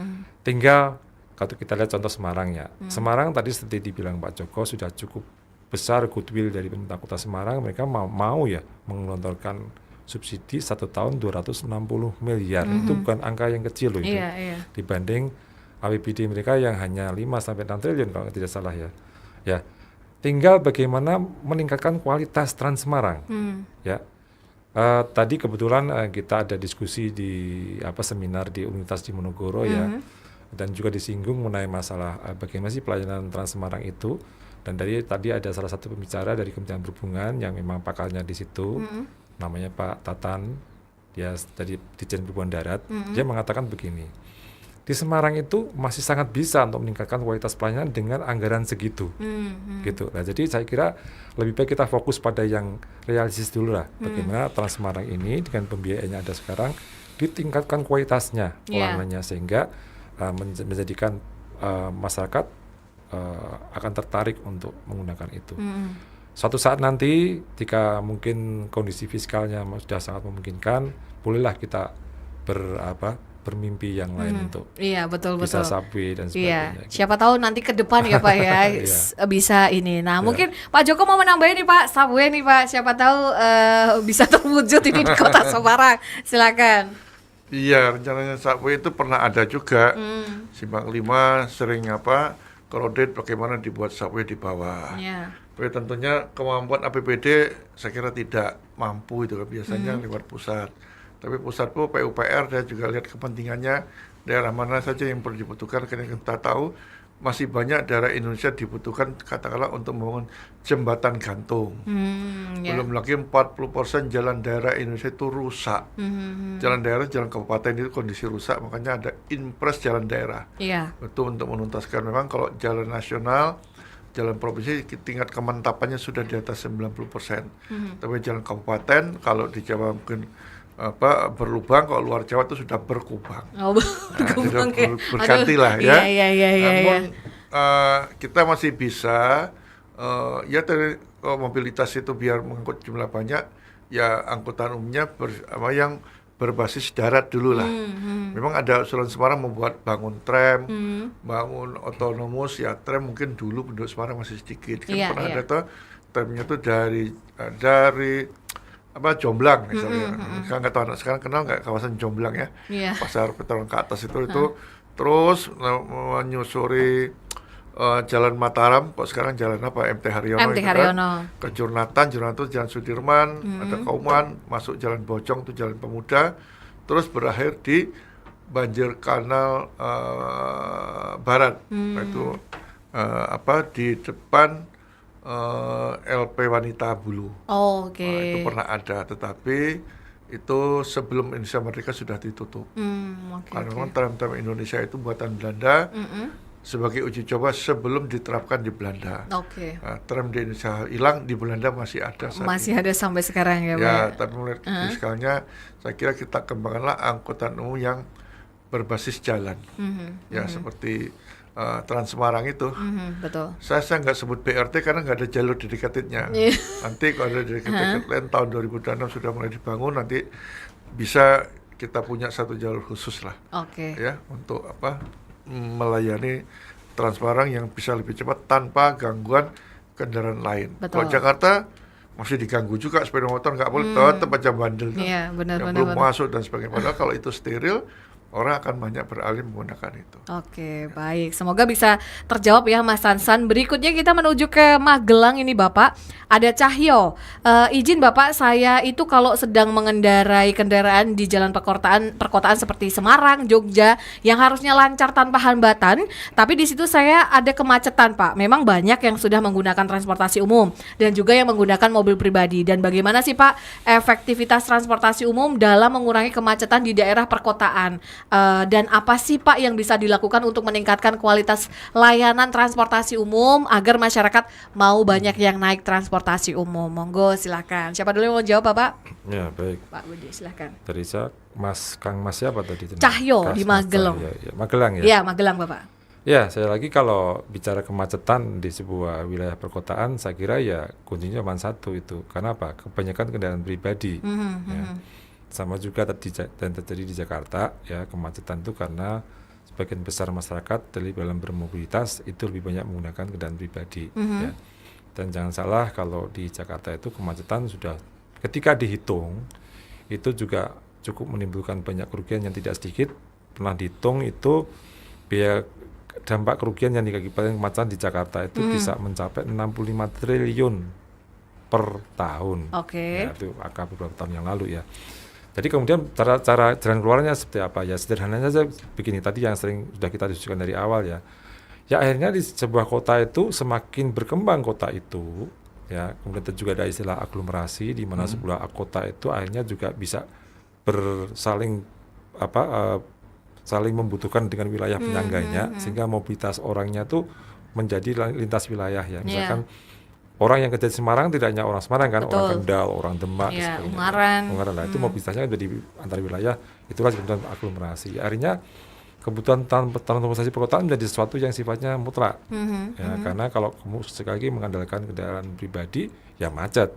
Tinggal kalau kita lihat contoh Semarang ya. Semarang tadi seperti dibilang Pak Joko sudah cukup besar goodwill dari pemerintah kota Semarang, mereka mau ya mengelontorkan subsidi 1 tahun 260 miliar. Itu bukan angka yang kecil loh itu. Dibanding APBD mereka yang hanya 5 sampai 6 triliun kalau tidak salah ya. Ya. Tinggal bagaimana meningkatkan kualitas Trans Semarang. Ya. Tadi kebetulan kita ada diskusi di seminar di Universitas Diponegoro ya. Dan juga disinggung mengenai masalah bagaimana sih pelayanan Trans Semarang itu. Dan tadi ada salah satu pembicara dari Kementerian Perhubungan yang memang pakarnya di situ, namanya Pak Tatan, dia dari Ditjen Perhubungan Darat. Dia mengatakan begini, di Semarang itu masih sangat bisa untuk meningkatkan kualitas pelayanan dengan anggaran segitu, gitu. Nah, jadi saya kira lebih baik kita fokus pada yang realistis dulu lah. Bagaimana Trans Semarang ini dengan pembiayaannya ada sekarang ditingkatkan kualitasnya pelayanannya sehingga menjadikan masyarakat akan tertarik untuk menggunakan itu. Suatu saat nanti, jika mungkin kondisi fiskalnya sudah sangat memungkinkan, bolehlah kita bermimpi yang lain untuk bisa subway dan sebagainya. Gitu. Siapa tahu nanti ke depan ya Pak ya bisa ini. Nah mungkin Pak Joko mau menambahin nih Pak, subway nih Pak, siapa tahu bisa terwujud ini di kota Semarang. Silakan. Iya, rencananya subway itu pernah ada juga. Simpang 5 sering crowded, bagaimana dibuat subway di bawah. Tapi tentunya kemampuan APBD saya kira tidak mampu itu kan, biasanya lewat pusat. Tapi pusat PUPR dia juga lihat kepentingannya daerah mana saja yang perlu dibutuhkan, karena kita tahu masih banyak daerah Indonesia dibutuhkan katakanlah untuk membangun jembatan gantung. Belum lagi 40% jalan daerah Indonesia itu rusak. Jalan daerah, jalan kabupaten itu kondisi rusak, makanya ada impres jalan daerah. Itu untuk menuntaskan. Memang kalau jalan nasional, jalan provinsi tingkat kemantapannya sudah di atas 90%. Tapi jalan kabupaten kalau di Jawa mungkin berlubang, kalau luar Jawa itu sudah berkubang. Berkubang berganti lah ya. Namun kita masih bisa dari mobilitas itu biar mengangkut jumlah banyak, ya angkutan umumnya yang berbasis darat dulu lah. Memang ada usulan Semarang membuat bangun tram, bangun otonomus ya. Tram mungkin dulu penduduk Semarang masih sedikit. Kan pernah ada tuh tramnya tuh dari Jomblang misalnya. Sekarang nggak tahu anak sekarang kenal nggak kawasan Jomblang ya. Pasar Petarung ke atas itu terus menyusuri Jalan Mataram, kok sekarang jalan apa? MT Haryono. MT itu Haryono. Kan? Ke Jurnatan itu Jalan Sudirman, ada Kauman, masuk Jalan Bojong itu Jalan Pemuda, terus berakhir di Banjir Kanal Barat, itu di depan LP Wanita Bulu. Oh, oke. Itu pernah ada, tetapi itu sebelum Indonesia Merdeka sudah ditutup. Karena memang tram-tram Indonesia itu buatan Belanda. Sebagai uji coba sebelum diterapkan di Belanda. Oke. Nah, tram di Indonesia hilang, di Belanda masih ada. Masih ada sampai sekarang ya, Pak? Ya, tapi mulai fiskalnya, saya kira kita kembangkanlah angkutan umum yang berbasis jalan. Ya, seperti Trans Semarang itu. Betul. Saya nggak sebut BRT karena nggak ada jalur dedicatednya. Nanti kalau ada dedicated lane tahun 2026 sudah mulai dibangun, nanti bisa kita punya satu jalur khusus lah. Oke. Ya, untuk melayani Transmarang yang bisa lebih cepat tanpa gangguan kendaraan lain. Betul. Kalau Jakarta masih diganggu juga, sepeda motor nggak boleh, tetap aja bandel tuh. Iya, benar, yang benar, belum benar. masuk dan sebagainya. Padahal kalau itu steril, orang akan banyak beralih menggunakan itu. Oke, baik. Semoga bisa terjawab ya, Mas Sansan. Berikutnya kita menuju ke Magelang ini, Bapak. Ada Cahyo. Izin Bapak, saya itu kalau sedang mengendarai kendaraan di jalan perkotaan seperti Semarang, Jogja, yang harusnya lancar tanpa hambatan, tapi di situ saya ada kemacetan, Pak. Memang banyak yang sudah menggunakan transportasi umum dan juga yang menggunakan mobil pribadi. Dan bagaimana sih, Pak, efektivitas transportasi umum dalam mengurangi kemacetan di daerah perkotaan? Dan apa sih, Pak, yang bisa dilakukan untuk meningkatkan kualitas layanan transportasi umum agar masyarakat mau banyak yang naik transportasi umum? Monggo silakan. Siapa dulu yang mau jawab, Bapak? Ya, baik. Pak Budi, silakan. Dari saya, Kang Mas siapa tadi? Cahyo di Magelang. Ya, Magelang ya. Iya, Magelang, Bapak. Ya, saya lagi kalau bicara kemacetan di sebuah wilayah perkotaan, saya kira ya kuncinya cuma satu itu. Karena apa? Kebanyakan kendaraan pribadi. Ya. Sama juga dan terjadi di Jakarta, ya, kemacetan itu karena sebagian besar masyarakat dalam bermobilitas itu lebih banyak menggunakan kendaraan pribadi. Ya. Dan jangan salah kalau di Jakarta itu kemacetan sudah ketika dihitung itu juga cukup menimbulkan banyak kerugian yang tidak sedikit. Pernah dihitung itu biaya dampak kerugian yang diakibatkan kemacetan di Jakarta itu bisa mencapai 65 triliun per tahun. Oke. Ya, itu angka beberapa tahun yang lalu ya. Jadi kemudian cara jalan keluarnya seperti apa ya, sederhananya saja begini, tadi yang sering sudah kita diskusikan dari awal ya. Ya akhirnya di sebuah kota itu semakin berkembang kota itu ya, kemudian juga ada istilah aglomerasi di mana sebuah kota itu akhirnya juga bisa saling membutuhkan dengan wilayah penyangganya sehingga mobilitas orangnya tuh menjadi lintas wilayah ya. Misalkan orang yang kerja di Semarang tidak hanya orang Semarang kan, Betul. orang Kendal, orang Demak, Ya, sebagainya. Ungaran. Lah itu mobilitasnya jadi antar wilayah, itulah kebutuhan aglomerasi. Akhirnya kebutuhan transportasi perkotaan menjadi sesuatu yang sifatnya mutlak. Ya, karena kalau kamu sekali lagi mengandalkan kendaraan pribadi, ya macet.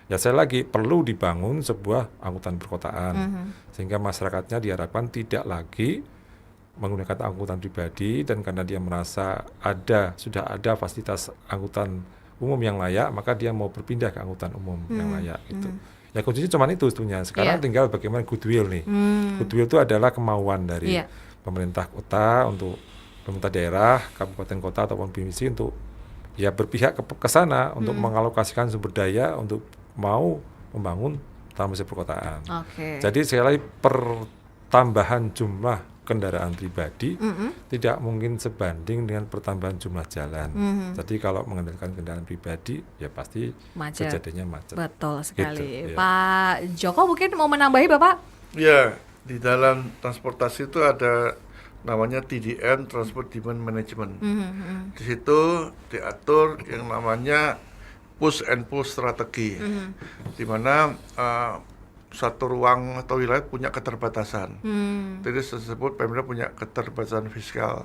Ya saya lagi perlu dibangun sebuah angkutan perkotaan sehingga masyarakatnya diharapkan tidak lagi menggunakan angkutan pribadi, dan karena dia merasa sudah ada fasilitas angkutan umum yang layak, maka dia mau berpindah ke angkutan umum yang layak itu. Ya kuncinya cuma itu sebetulnya. Sekarang tinggal bagaimana goodwill nih. Goodwill itu adalah kemauan dari pemerintah kota untuk pemerintah daerah, kabupaten kota ataupun provinsi untuk ya berpihak ke sana untuk mengalokasikan sumber daya untuk mau membangun transportasi perkotaan. Jadi sekali lagi pertambahan jumlah kendaraan pribadi tidak mungkin sebanding dengan pertambahan jumlah jalan. Jadi kalau mengandalkan kendaraan pribadi ya pasti kejadiannya macet. Betul sekali. Gitu, ya. Pak Joko mungkin mau menambahi, Bapak? Ya, di dalam transportasi itu ada namanya TDM, Transport Demand Management. Di situ diatur yang namanya push and pull strategi, di mana satu ruang atau wilayah punya keterbatasan. Jadi tersebut Pemda punya keterbatasan fiskal.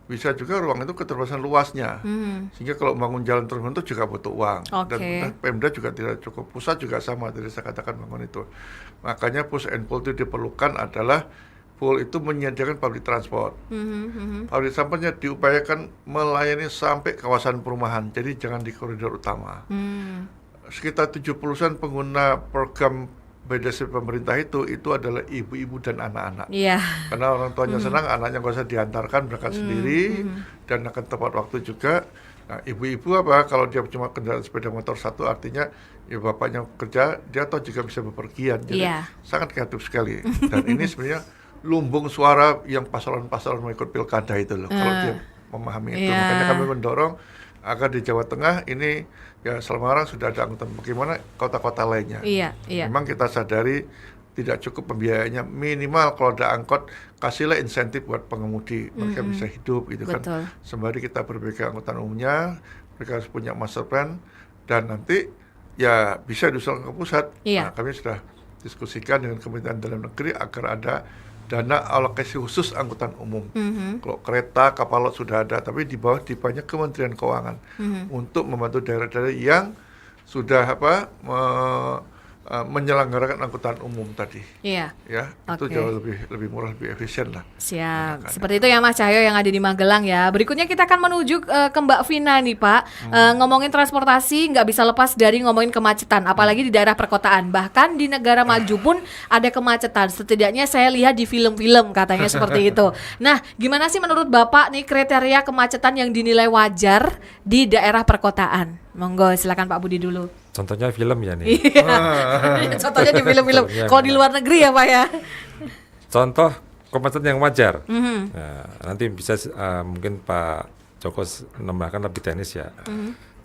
Bisa juga ruang itu keterbatasan luasnya. Sehingga kalau bangun jalan terus itu juga butuh uang. Dan Pemda juga tidak cukup, pusat juga sama, tadi saya katakan bangun itu. Makanya push and pull itu diperlukan adalah pull itu menyediakan public transport. Public transportnya diupayakan melayani sampai kawasan perumahan. Jadi jangan di koridor utama. Sekitar 70% pengguna program beda pemerintah itu adalah ibu-ibu dan anak-anak. Iya. Karena orang tuanya senang, anaknya nggak usah diantarkan, berangkat sendiri dan akan tepat waktu juga. Nah, ibu-ibu kalau dia cuma kendaraan sepeda motor satu, artinya ya bapaknya kerja, dia toh juga bisa bepergian. Jadi sangat kreatif sekali. Dan ini sebenarnya lumbung suara yang paslon-paslon mengikut pilkada itu loh. Kalau dia memahami itu, makanya kami mendorong agar di Jawa Tengah ini ya Semarang sudah ada angkutan, bagaimana kota-kota lainnya. Memang kita sadari tidak cukup pembiayaannya, minimal kalau ada angkot kasihlah insentif buat pengemudi, mereka bisa hidup gitu. Betul. Kan sembari kita berbagai angkutan umumnya, mereka harus punya master plan dan nanti ya bisa diusulkan ke pusat. Nah, kami sudah diskusikan dengan Kementerian Dalam Negeri agar ada dana alokasi khusus angkutan umum. Kalau kereta, kapal laut sudah ada, tapi di bawah di banyak Kementerian Keuangan untuk membantu daerah-daerah yang sudah menyelenggarakan angkutan umum tadi. Iya. Ya, itu jauh lebih murah, lebih efisien lah. Siap. Seperti itu ya Mas Cahyo yang ada di Magelang ya. Berikutnya kita akan menuju ke Mbak Vina nih Pak. Ngomongin transportasi nggak bisa lepas dari ngomongin kemacetan, apalagi di daerah perkotaan. Bahkan di negara maju pun ada kemacetan. Setidaknya saya lihat di film-film katanya seperti itu. Nah, gimana sih menurut Bapak nih kriteria kemacetan yang dinilai wajar di daerah perkotaan? Monggo silakan Pak Budi dulu. Contohnya film ya nih. Contohnya di film-film. Kalau di luar negeri ya Pak ya. Contoh kemacetan yang wajar. Nah, nanti bisa mungkin Pak Joko menambahkan lebih teknis ya.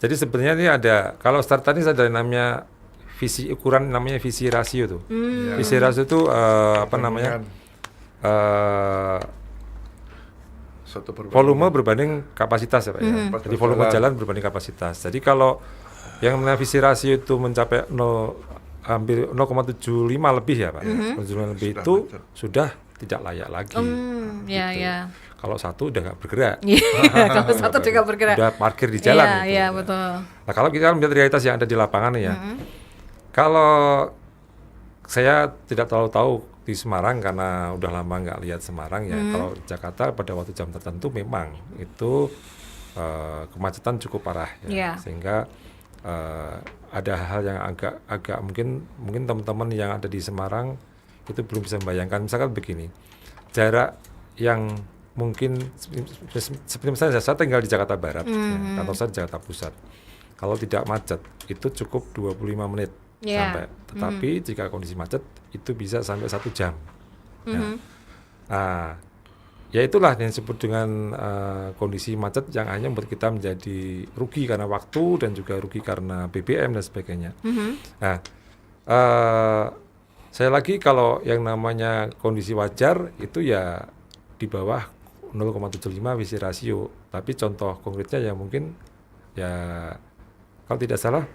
Jadi sebenarnya ini ada, kalau start tadi ada namanya visi ukuran, namanya visi rasio tuh. Visi rasio itu volume berbanding kapasitas ya Pak ya. Jadi volume jalan berbanding kapasitas. Jadi kalau yang namanya visi rasio itu mencapai hampir 0,75 lebih ya Pak. 0,75 lebih itu sudah tidak layak lagi. Ya. Kalau satu udah nggak bergerak. Kalau satu udah nggak bergerak. Udah parkir di jalan. Iya, betul. Nah kalau kita melihat realitas yang ada di lapangan ya, kalau saya tidak terlalu tahu di Semarang karena udah lama nggak lihat Semarang ya. Kalau Jakarta pada waktu jam tertentu memang itu kemacetan cukup parah ya. Sehingga ada hal yang agak mungkin teman-teman yang ada di Semarang itu belum bisa membayangkan. Misalkan begini, jarak yang mungkin seperti misalnya saya tinggal di Jakarta Barat, kantor saya di Jakarta Pusat. Kalau tidak macet itu cukup 25 menit sampai. Tetapi jika kondisi macet itu bisa sampai 1 jam. Nah, ya itulah yang disebut dengan kondisi macet yang hanya membuat kita menjadi rugi karena waktu dan juga rugi karena BBM dan sebagainya. Nah, saya lagi kalau yang namanya kondisi wajar itu ya di bawah 0,75 visi rasio. Tapi contoh konkretnya ya mungkin ya kalau tidak salah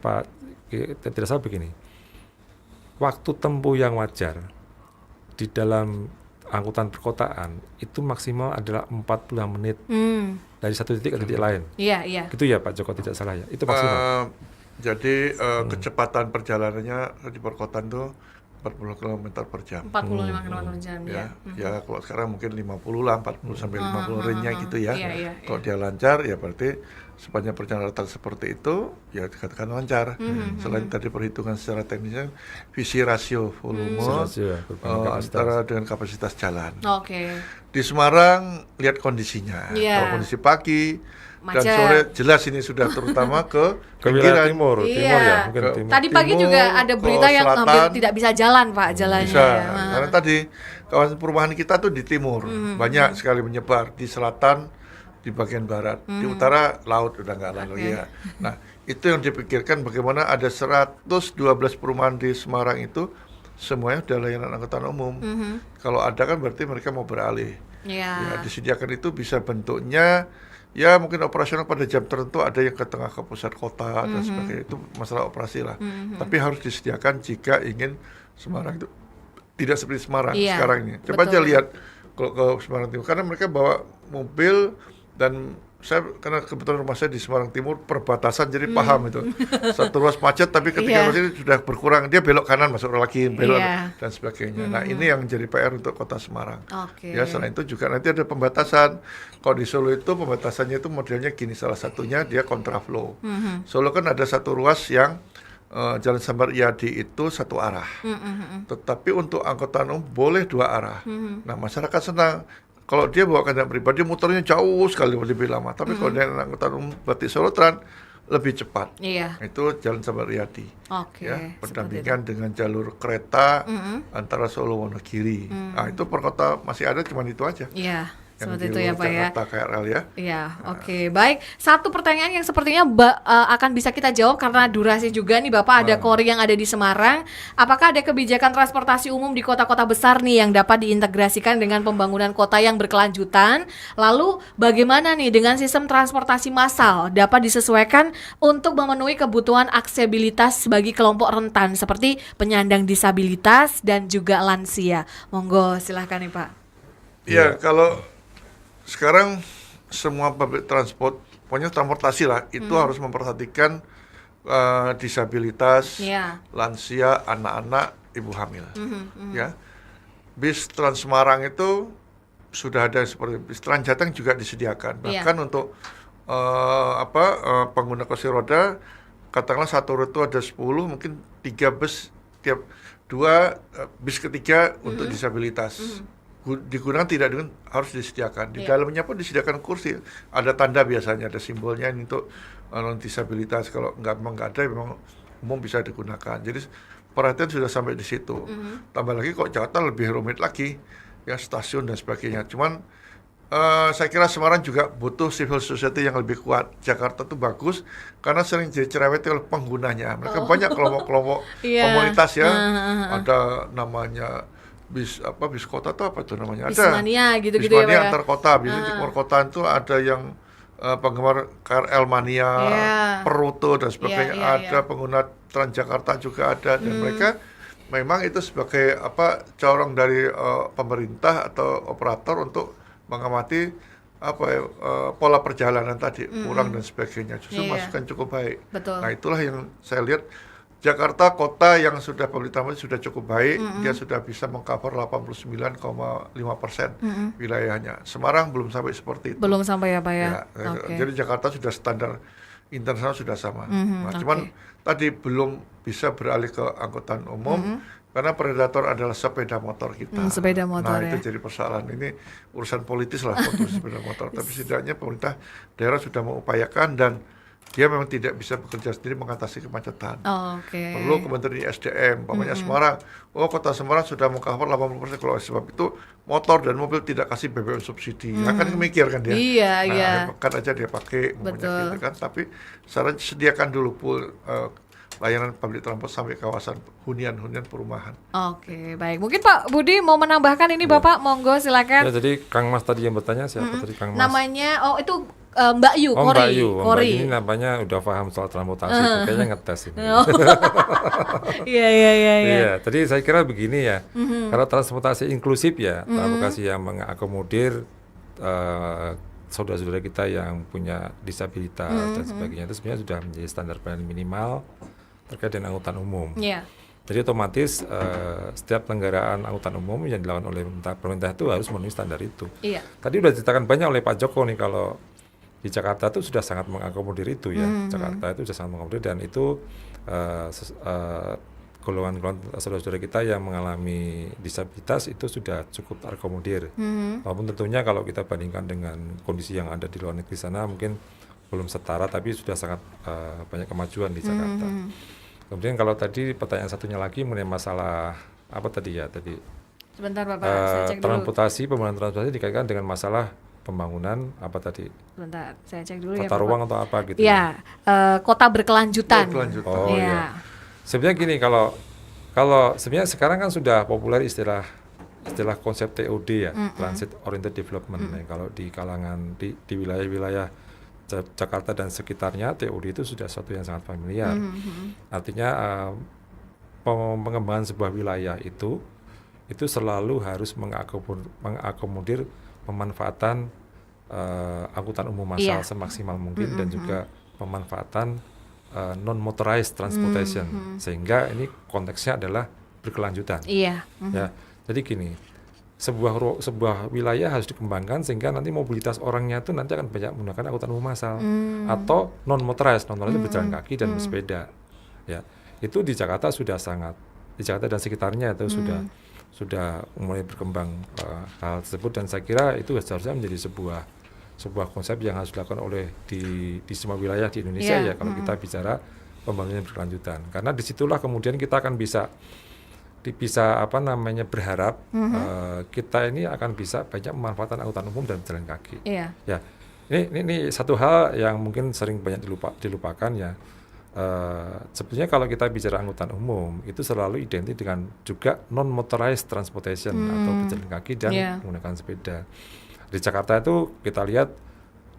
begini. Waktu tempuh yang wajar di dalam angkutan perkotaan itu maksimal adalah 40 menit dari satu titik ke titik lain. Iya. Gitu ya Pak Joko tidak salah ya. Itu maksimal. Jadi kecepatan perjalanannya di perkotaan itu 40 km per jam. 45 km per jam ya. Kalau sekarang mungkin 50 lah, 40 sampai 50 range-nya gitu ya. Kalau dia lancar ya berarti sepanjang perjalanan seperti itu ya dikatakan lancar. Selain tadi perhitungan secara teknisnya visi rasio volume antara dengan kapasitas jalan. Di Semarang lihat kondisinya. Kalau kondisi pagi dan sore jelas ini sudah terutama ke wilayah timur ya, mungkin timur. Tadi pagi juga ada berita yang hampir tidak bisa jalan Pak jalannya. Bisa, karena tadi kawasan perumahan kita tuh di timur banyak sekali menyebar, di selatan, di bagian barat, di utara laut udah nggak lagi ya. Nah itu yang dipikirkan bagaimana ada 112 perumahan di Semarang itu semuanya sudah layanan angkutan umum. Kalau ada kan berarti mereka mau beralih. Ya disediakan itu bisa bentuknya ya mungkin operasional pada jam tertentu, ada yang ke tengah ke pusat kota dan sebagainya, itu masalah operasi lah. Tapi harus disediakan jika ingin Semarang itu tidak seperti Semarang sekarang ini. Coba aja lihat kalau ke Semarang Timur, karena mereka bawa mobil dan saya karena kebetulan rumah saya di Semarang Timur perbatasan jadi paham itu satu ruas macet tapi ketika ini sudah berkurang dia belok kanan masuk lagi belok dan sebagainya. Nah ini yang menjadi PR untuk kota Semarang. Ya selain itu juga nanti ada pembatasan. Kalau di Solo itu pembatasannya itu modelnya gini, salah satunya dia kontraflow. Solo kan ada satu ruas yang Jalan Sambar Iyadi itu satu arah. Tetapi untuk angkutan umum boleh dua arah. Nah, masyarakat senang. Kalau dia bawa kendaraan pribadi, muternya jauh sekali, lebih lama. Tapi kalau dia angkutan umum berarti Solo Trans, lebih cepat. Iya. Itu Jalan Sambar Iyadi. Oke. Ya, pendampingan dengan jalur kereta antara Solo Wonogiri. Nah, itu per kota masih ada, cuma itu aja. Iya. Yang Seperti di itu ya luar Pak ya. Jakarta KRL ya. Iya, oke. Baik, satu pertanyaan yang sepertinya akan bisa kita jawab karena durasi juga nih Bapak, ada Kori yang ada di Semarang. Apakah ada kebijakan transportasi umum di kota-kota besar nih yang dapat diintegrasikan dengan pembangunan kota yang berkelanjutan? Lalu bagaimana nih dengan sistem transportasi massal dapat disesuaikan untuk memenuhi kebutuhan aksesibilitas bagi kelompok rentan seperti penyandang disabilitas dan juga lansia? Monggo silahkan nih Pak. Iya, kalau sekarang semua public transport, pokoknya transportasi lah, itu harus memperhatikan disabilitas, lansia, anak-anak, ibu hamil. Ya, bis Trans Semarang itu sudah ada seperti bis Trans Jateng juga disediakan. Bahkan untuk pengguna kursi roda, katakanlah satu rute ada 10, mungkin 3 bus tiap 2 bis ketiga untuk disabilitas. Digunakan tidak dengan harus disediakan. Di dalamnya pun disediakan kursi. Ada tanda biasanya, ada simbolnya ini untuk non disabilitas. Kalau memang nggak ada, memang umum bisa digunakan. Jadi perhatian sudah sampai di situ. Tambah lagi kok Jakarta lebih rumit lagi, ya stasiun dan sebagainya. Cuman saya kira Semarang juga butuh civil society yang lebih kuat. Jakarta tuh bagus karena sering jadi cerewet oleh penggunanya. Mereka banyak kelompok-kelompok komunitas ya. Ada namanya bis kota tuh apa tuh namanya? Ada Bismania gitu-gitu Bismania ya Pak. antar kota. Biasanya di luar kota itu ada yang penggemar KRL mania, Perute dan sebagainya. Ada pengguna Transjakarta juga ada, dan mereka memang itu sebagai corong dari pemerintah atau operator untuk mengamati pola perjalanan tadi, pulang dan sebagainya. Justru masukan cukup baik. Betul. Nah, itulah yang saya lihat. Jakarta kota yang sudah public transport sudah cukup baik, dia sudah bisa mengcover 89,5% wilayahnya. Semarang belum sampai seperti itu. Belum sampai ya Pak ya. Jadi Jakarta sudah standar internasional sudah sama. Cuman tadi belum bisa beralih ke angkutan umum karena predator adalah sepeda motor kita. Sepeda motor itu jadi persoalan. Ini urusan politis lah untuk sepeda motor. Tapi setidaknya pemerintah daerah sudah mengupayakan dan dia memang tidak bisa bekerja sendiri mengatasi kemacetan. Perlu Kementerian SDM, umpamanya Semarang. Kota Semarang sudah mengcover 80%, kalau sebab itu motor dan mobil tidak kasih BBM subsidi. Kan mikir kan dia. Kan aja dia pakai gitu kan. Tapi saran sediakan dulu layanan public transport sampai kawasan hunian perumahan. Baik. Mungkin Pak Budi mau menambahkan ini Bapak, monggo silakan. Ya, jadi Kang Mas tadi yang bertanya siapa tadi Kang Mas? Namanya itu Mbak Yu, Mbak Yu. Mbak Yu ini namanya udah paham soal transportasi, kayaknya ngetes ini. Iya. Tadi saya kira begini ya, kalau transportasi inklusif ya, transportasi yang mengakomodir saudara-saudara kita yang punya disabilitas dan sebagainya, itu sebenarnya sudah menjadi standar pelayanan minimal terkait dengan angkutan umum. Jadi otomatis setiap penyelenggaraan angkutan umum yang dilakukan oleh pemerintah itu harus memenuhi standar itu. Tadi sudah diceritakan banyak oleh Pak Joko nih, kalau di Jakarta itu sudah sangat mengakomodir itu ya. Jakarta itu sudah sangat mengakomodir, dan itu golongan saudara-saudara kita yang mengalami disabilitas itu sudah cukup terakomodir. Walaupun tentunya kalau kita bandingkan dengan kondisi yang ada di luar negeri sana mungkin belum setara, tapi sudah sangat banyak kemajuan di Jakarta. Kemudian kalau tadi pertanyaan satunya lagi mengenai masalah apa tadi ya tadi? Sebentar Bapak, saya cek dulu. Pembangunan transportasi dikaitkan dengan masalah pembangunan apa tadi? Sebentar, saya cek dulu tata ruang atau apa gitu? Kota berkelanjutan. Iya. Sebenarnya gini, kalau sebenarnya sekarang kan sudah populer istilah konsep TOD ya, Transit Oriented Development. Kalau di kalangan di wilayah-wilayah Jakarta dan sekitarnya, TOD itu sudah sesuatu yang sangat familiar. Artinya pengembangan sebuah wilayah itu selalu harus mengakomodir pemanfaatan angkutan umum massal semaksimal mungkin, dan juga pemanfaatan non motorized transportation, sehingga ini konteksnya adalah berkelanjutan. Ya, jadi gini, sebuah wilayah harus dikembangkan sehingga nanti mobilitas orangnya itu nanti akan banyak menggunakan angkutan umum massal atau non motorized itu berjalan kaki dan bersepeda. Ya, itu di Jakarta di Jakarta dan sekitarnya itu sudah mulai berkembang hal tersebut, dan saya kira itu seharusnya menjadi sebuah konsep yang harus dilakukan oleh di semua wilayah di Indonesia ya kalau kita bicara pembangunan berkelanjutan, karena disitulah kemudian kita akan bisa berharap kita ini akan bisa banyak memanfaatkan angkutan umum dan berjalan kaki. Ya, ini satu hal yang mungkin sering banyak dilupakan ya. Sebetulnya kalau kita bicara angkutan umum itu selalu identik dengan juga non-motorized transportation atau berjalan kaki dan menggunakan sepeda. Di Jakarta itu kita lihat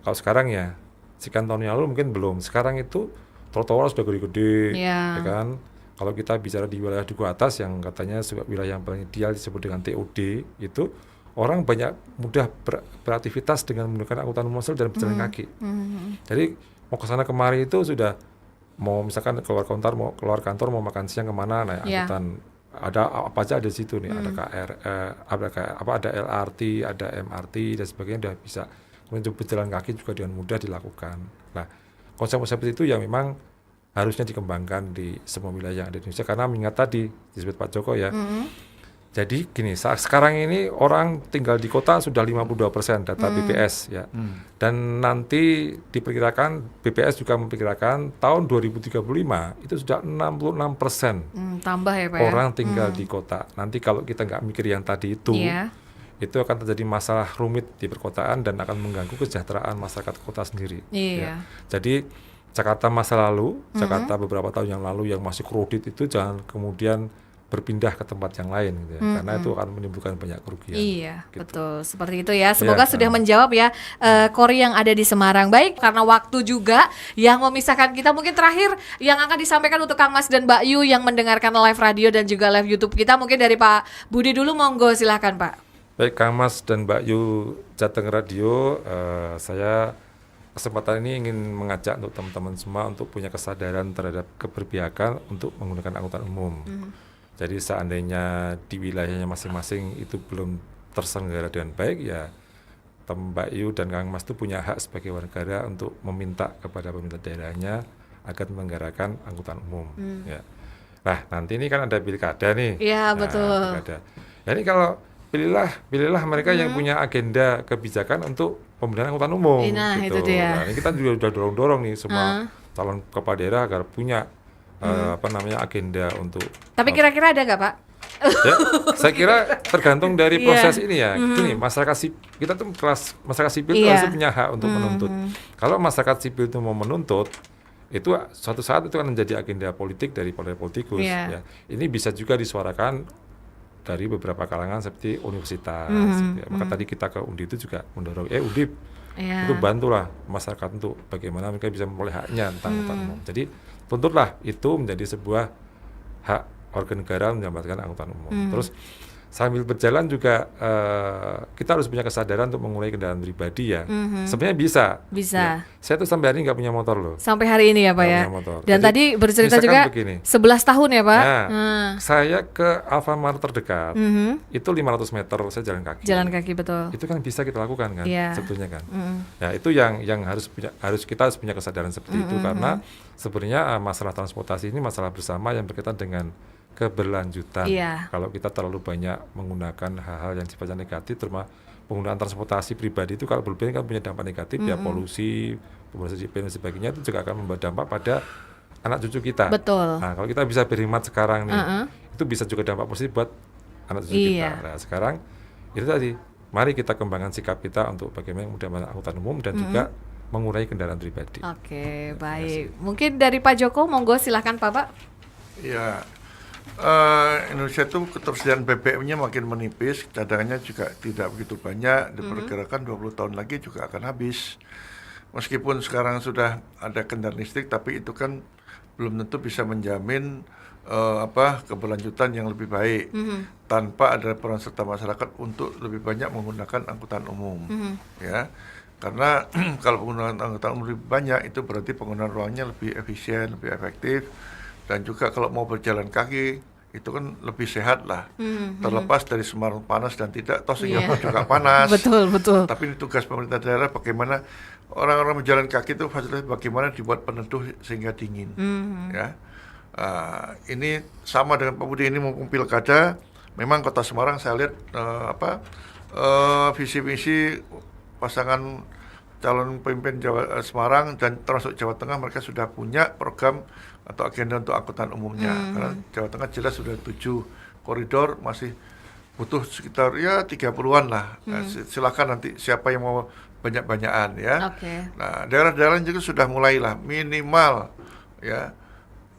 kalau sekarang ya, sekian tahun yang lalu mungkin belum. Sekarang itu trotoar sudah gede-gede, ya kan? Kalau kita bicara di wilayah Duku Atas yang katanya wilayah yang paling ideal disebut dengan TOD, itu orang banyak mudah beraktivitas dengan menggunakan angkutan umum dan berjalan kaki. Jadi mau ke sana kemari itu sudah, mau misalkan keluar kantor mau makan siang kemana, naik angkutan ada apa aja ada di situ nih, ada LRT, ada MRT dan sebagainya, udah bisa kemudian berjalan kaki juga dengan mudah dilakukan. Nah, konsep-konsep itu yang memang harusnya dikembangkan di semua wilayah yang ada di Indonesia, karena mengingat tadi disebut Pak Joko ya. Jadi gini, sekarang ini orang tinggal di kota sudah 52% data BPS ya. Dan nanti diperkirakan, BPS juga memperkirakan tahun 2035 itu sudah 66% tambah ya Pak orang tinggal di kota. Nanti kalau kita nggak mikir yang tadi itu akan terjadi masalah rumit di perkotaan dan akan mengganggu kesejahteraan masyarakat kota sendiri. Ya. Jadi Jakarta masa lalu, Jakarta beberapa tahun yang lalu yang masih crowded itu jangan kemudian berpindah ke tempat yang lain gitu ya, karena itu akan menimbulkan banyak kerugian. Iya, gitu. Betul. Seperti itu ya. Semoga sudah menjawab ya Kori yang ada di Semarang. Baik, karena waktu juga yang memisahkan kita, mungkin terakhir yang akan disampaikan untuk Kang Mas dan Mbak Yu yang mendengarkan live radio dan juga live YouTube kita, mungkin dari Pak Budi dulu, monggo silahkan Pak. Baik, Kang Mas dan Mbak Yu Jateng Radio, saya kesempatan ini ingin mengajak untuk teman-teman semua untuk punya kesadaran terhadap keberpihakan untuk menggunakan angkutan umum. Jadi seandainya di wilayahnya masing-masing itu belum terselenggara dengan baik, ya Mbak Yu dan Kang Mas itu punya hak sebagai warga negara untuk meminta kepada pemerintah daerahnya agar menggarakan angkutan umum. Ya. Nah, nanti ini kan ada pilkada nih. Iya, betul. Pilkada. Ya, ini kalau pilihlah mereka yang punya agenda kebijakan untuk pemberian angkutan umum. Nah, gitu. itu dia. Nah, ini kita juga udah dorong-dorong nih semua calon kepala daerah agar punya agenda untuk. Tapi kira-kira ada nggak Pak? Ya, saya kira tergantung dari proses ini ya. Gini, kita tuh masyarakat sipil itu harus punya hak untuk menuntut. Kalau masyarakat sipil itu mau menuntut, itu suatu saat itu akan menjadi agenda politik dari politikus. Ya. Ini bisa juga disuarakan dari beberapa kalangan seperti universitas. Ya. Maka tadi kita ke Undip itu juga mendorong, Undip itu bantulah masyarakat untuk bagaimana mereka bisa memperoleh haknya tentang angkutan umum. Jadi tuntutlah itu menjadi sebuah hak warga negara mendapatkan angkutan umum. Terus sambil berjalan juga kita harus punya kesadaran untuk mengurangi kendaraan pribadi ya. Sebenarnya bisa. Ya. Saya tuh sampai hari ini nggak punya motor loh. Sampai hari ini ya Pak ya. Dan jadi, tadi bercerita juga begini, 11 tahun ya Pak. Nah, saya ke Alfamart terdekat itu 500 meter saya jalan kaki. Jalan kaki, betul. Itu kan bisa kita lakukan kan, sebetulnya kan. Ya itu yang kita harus punya kesadaran seperti itu, karena sebenarnya masalah transportasi ini masalah bersama yang berkaitan dengan keberlanjutan. Kalau kita terlalu banyak menggunakan hal-hal yang sifatnya negatif, terutama penggunaan transportasi pribadi itu kalau berlebihan kan punya dampak negatif ya, polusi, polusi dan sebagainya, itu juga akan membawa dampak pada anak cucu kita. Betul. Nah, kalau kita bisa berhemat sekarang nih, itu bisa juga dampak positif buat anak cucu kita. Nah, sekarang itu tadi, mari kita kembangkan sikap kita untuk bagaimana mudah angkutan umum dan juga mengurangi kendaraan pribadi. Oke, baik. Mungkin dari Pak Joko, monggo silahkan Pak. Ya. Indonesia itu ketersediaan BBM-nya makin menipis, cadangannya juga tidak begitu banyak, diperkirakan 20 tahun lagi juga akan habis. Meskipun sekarang sudah ada kendaraan listrik, tapi itu kan belum tentu bisa menjamin keberlanjutan yang lebih baik tanpa ada peran serta masyarakat untuk lebih banyak menggunakan angkutan umum. Ya. Karena kalau penggunaan angkutan umum lebih banyak, itu berarti penggunaan ruangnya lebih efisien, lebih efektif. Dan juga kalau mau berjalan kaki itu kan lebih sehat lah, terlepas dari Semarang panas dan tidak, toh Singapura juga panas. Betul. Tapi ini tugas pemerintah daerah bagaimana orang-orang berjalan kaki itu fasilitas bagaimana dibuat peneduh sehingga dingin. Ya, Ini sama dengan Pak Budi, ini mumpung pilkada, memang Kota Semarang saya lihat visi misi pasangan calon pemimpin Semarang dan termasuk Jawa Tengah, mereka sudah punya program atau agenda untuk angkutan umumnya. Karena Jawa Tengah jelas sudah 7 koridor, masih butuh sekitar ya 30-an lah. Silakan nanti siapa yang mau banyak-banyakan ya. Nah, daerah-daerah juga sudah mulailah minimal ya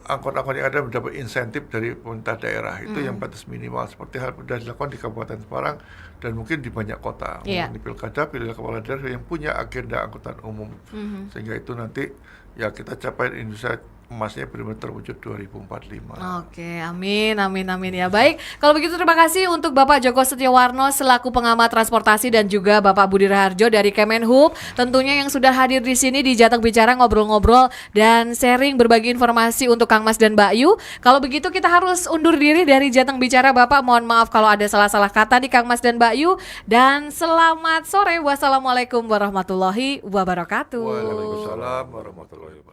angkot-angkot yang ada mendapat insentif dari pemerintah daerah, itu yang batas minimal, seperti hal sudah dilakukan di Kabupaten Semarang dan mungkin di banyak kota. Di pilkada pilihlah kepala daerah yang punya agenda angkutan umum, sehingga itu nanti ya kita capai Indonesia emasnya benar-benar terwujud 2045. Oke, amin, amin, amin ya. Baik, kalau begitu terima kasih untuk Bapak Joko Setiawarno selaku pengamat transportasi dan juga Bapak Budi Raharjo dari Kemenhub, tentunya yang sudah hadir di sini di Jateng Bicara ngobrol-ngobrol dan sharing berbagi informasi untuk Kang Mas dan Mbak Yu. Kalau begitu kita harus undur diri dari Jateng Bicara, Bapak. Mohon maaf kalau ada salah-salah kata di Kang Mas dan Mbak Yu, dan selamat sore. Wassalamualaikum warahmatullahi wabarakatuh. Waalaikumsalam warahmatullahi wabarakatuh.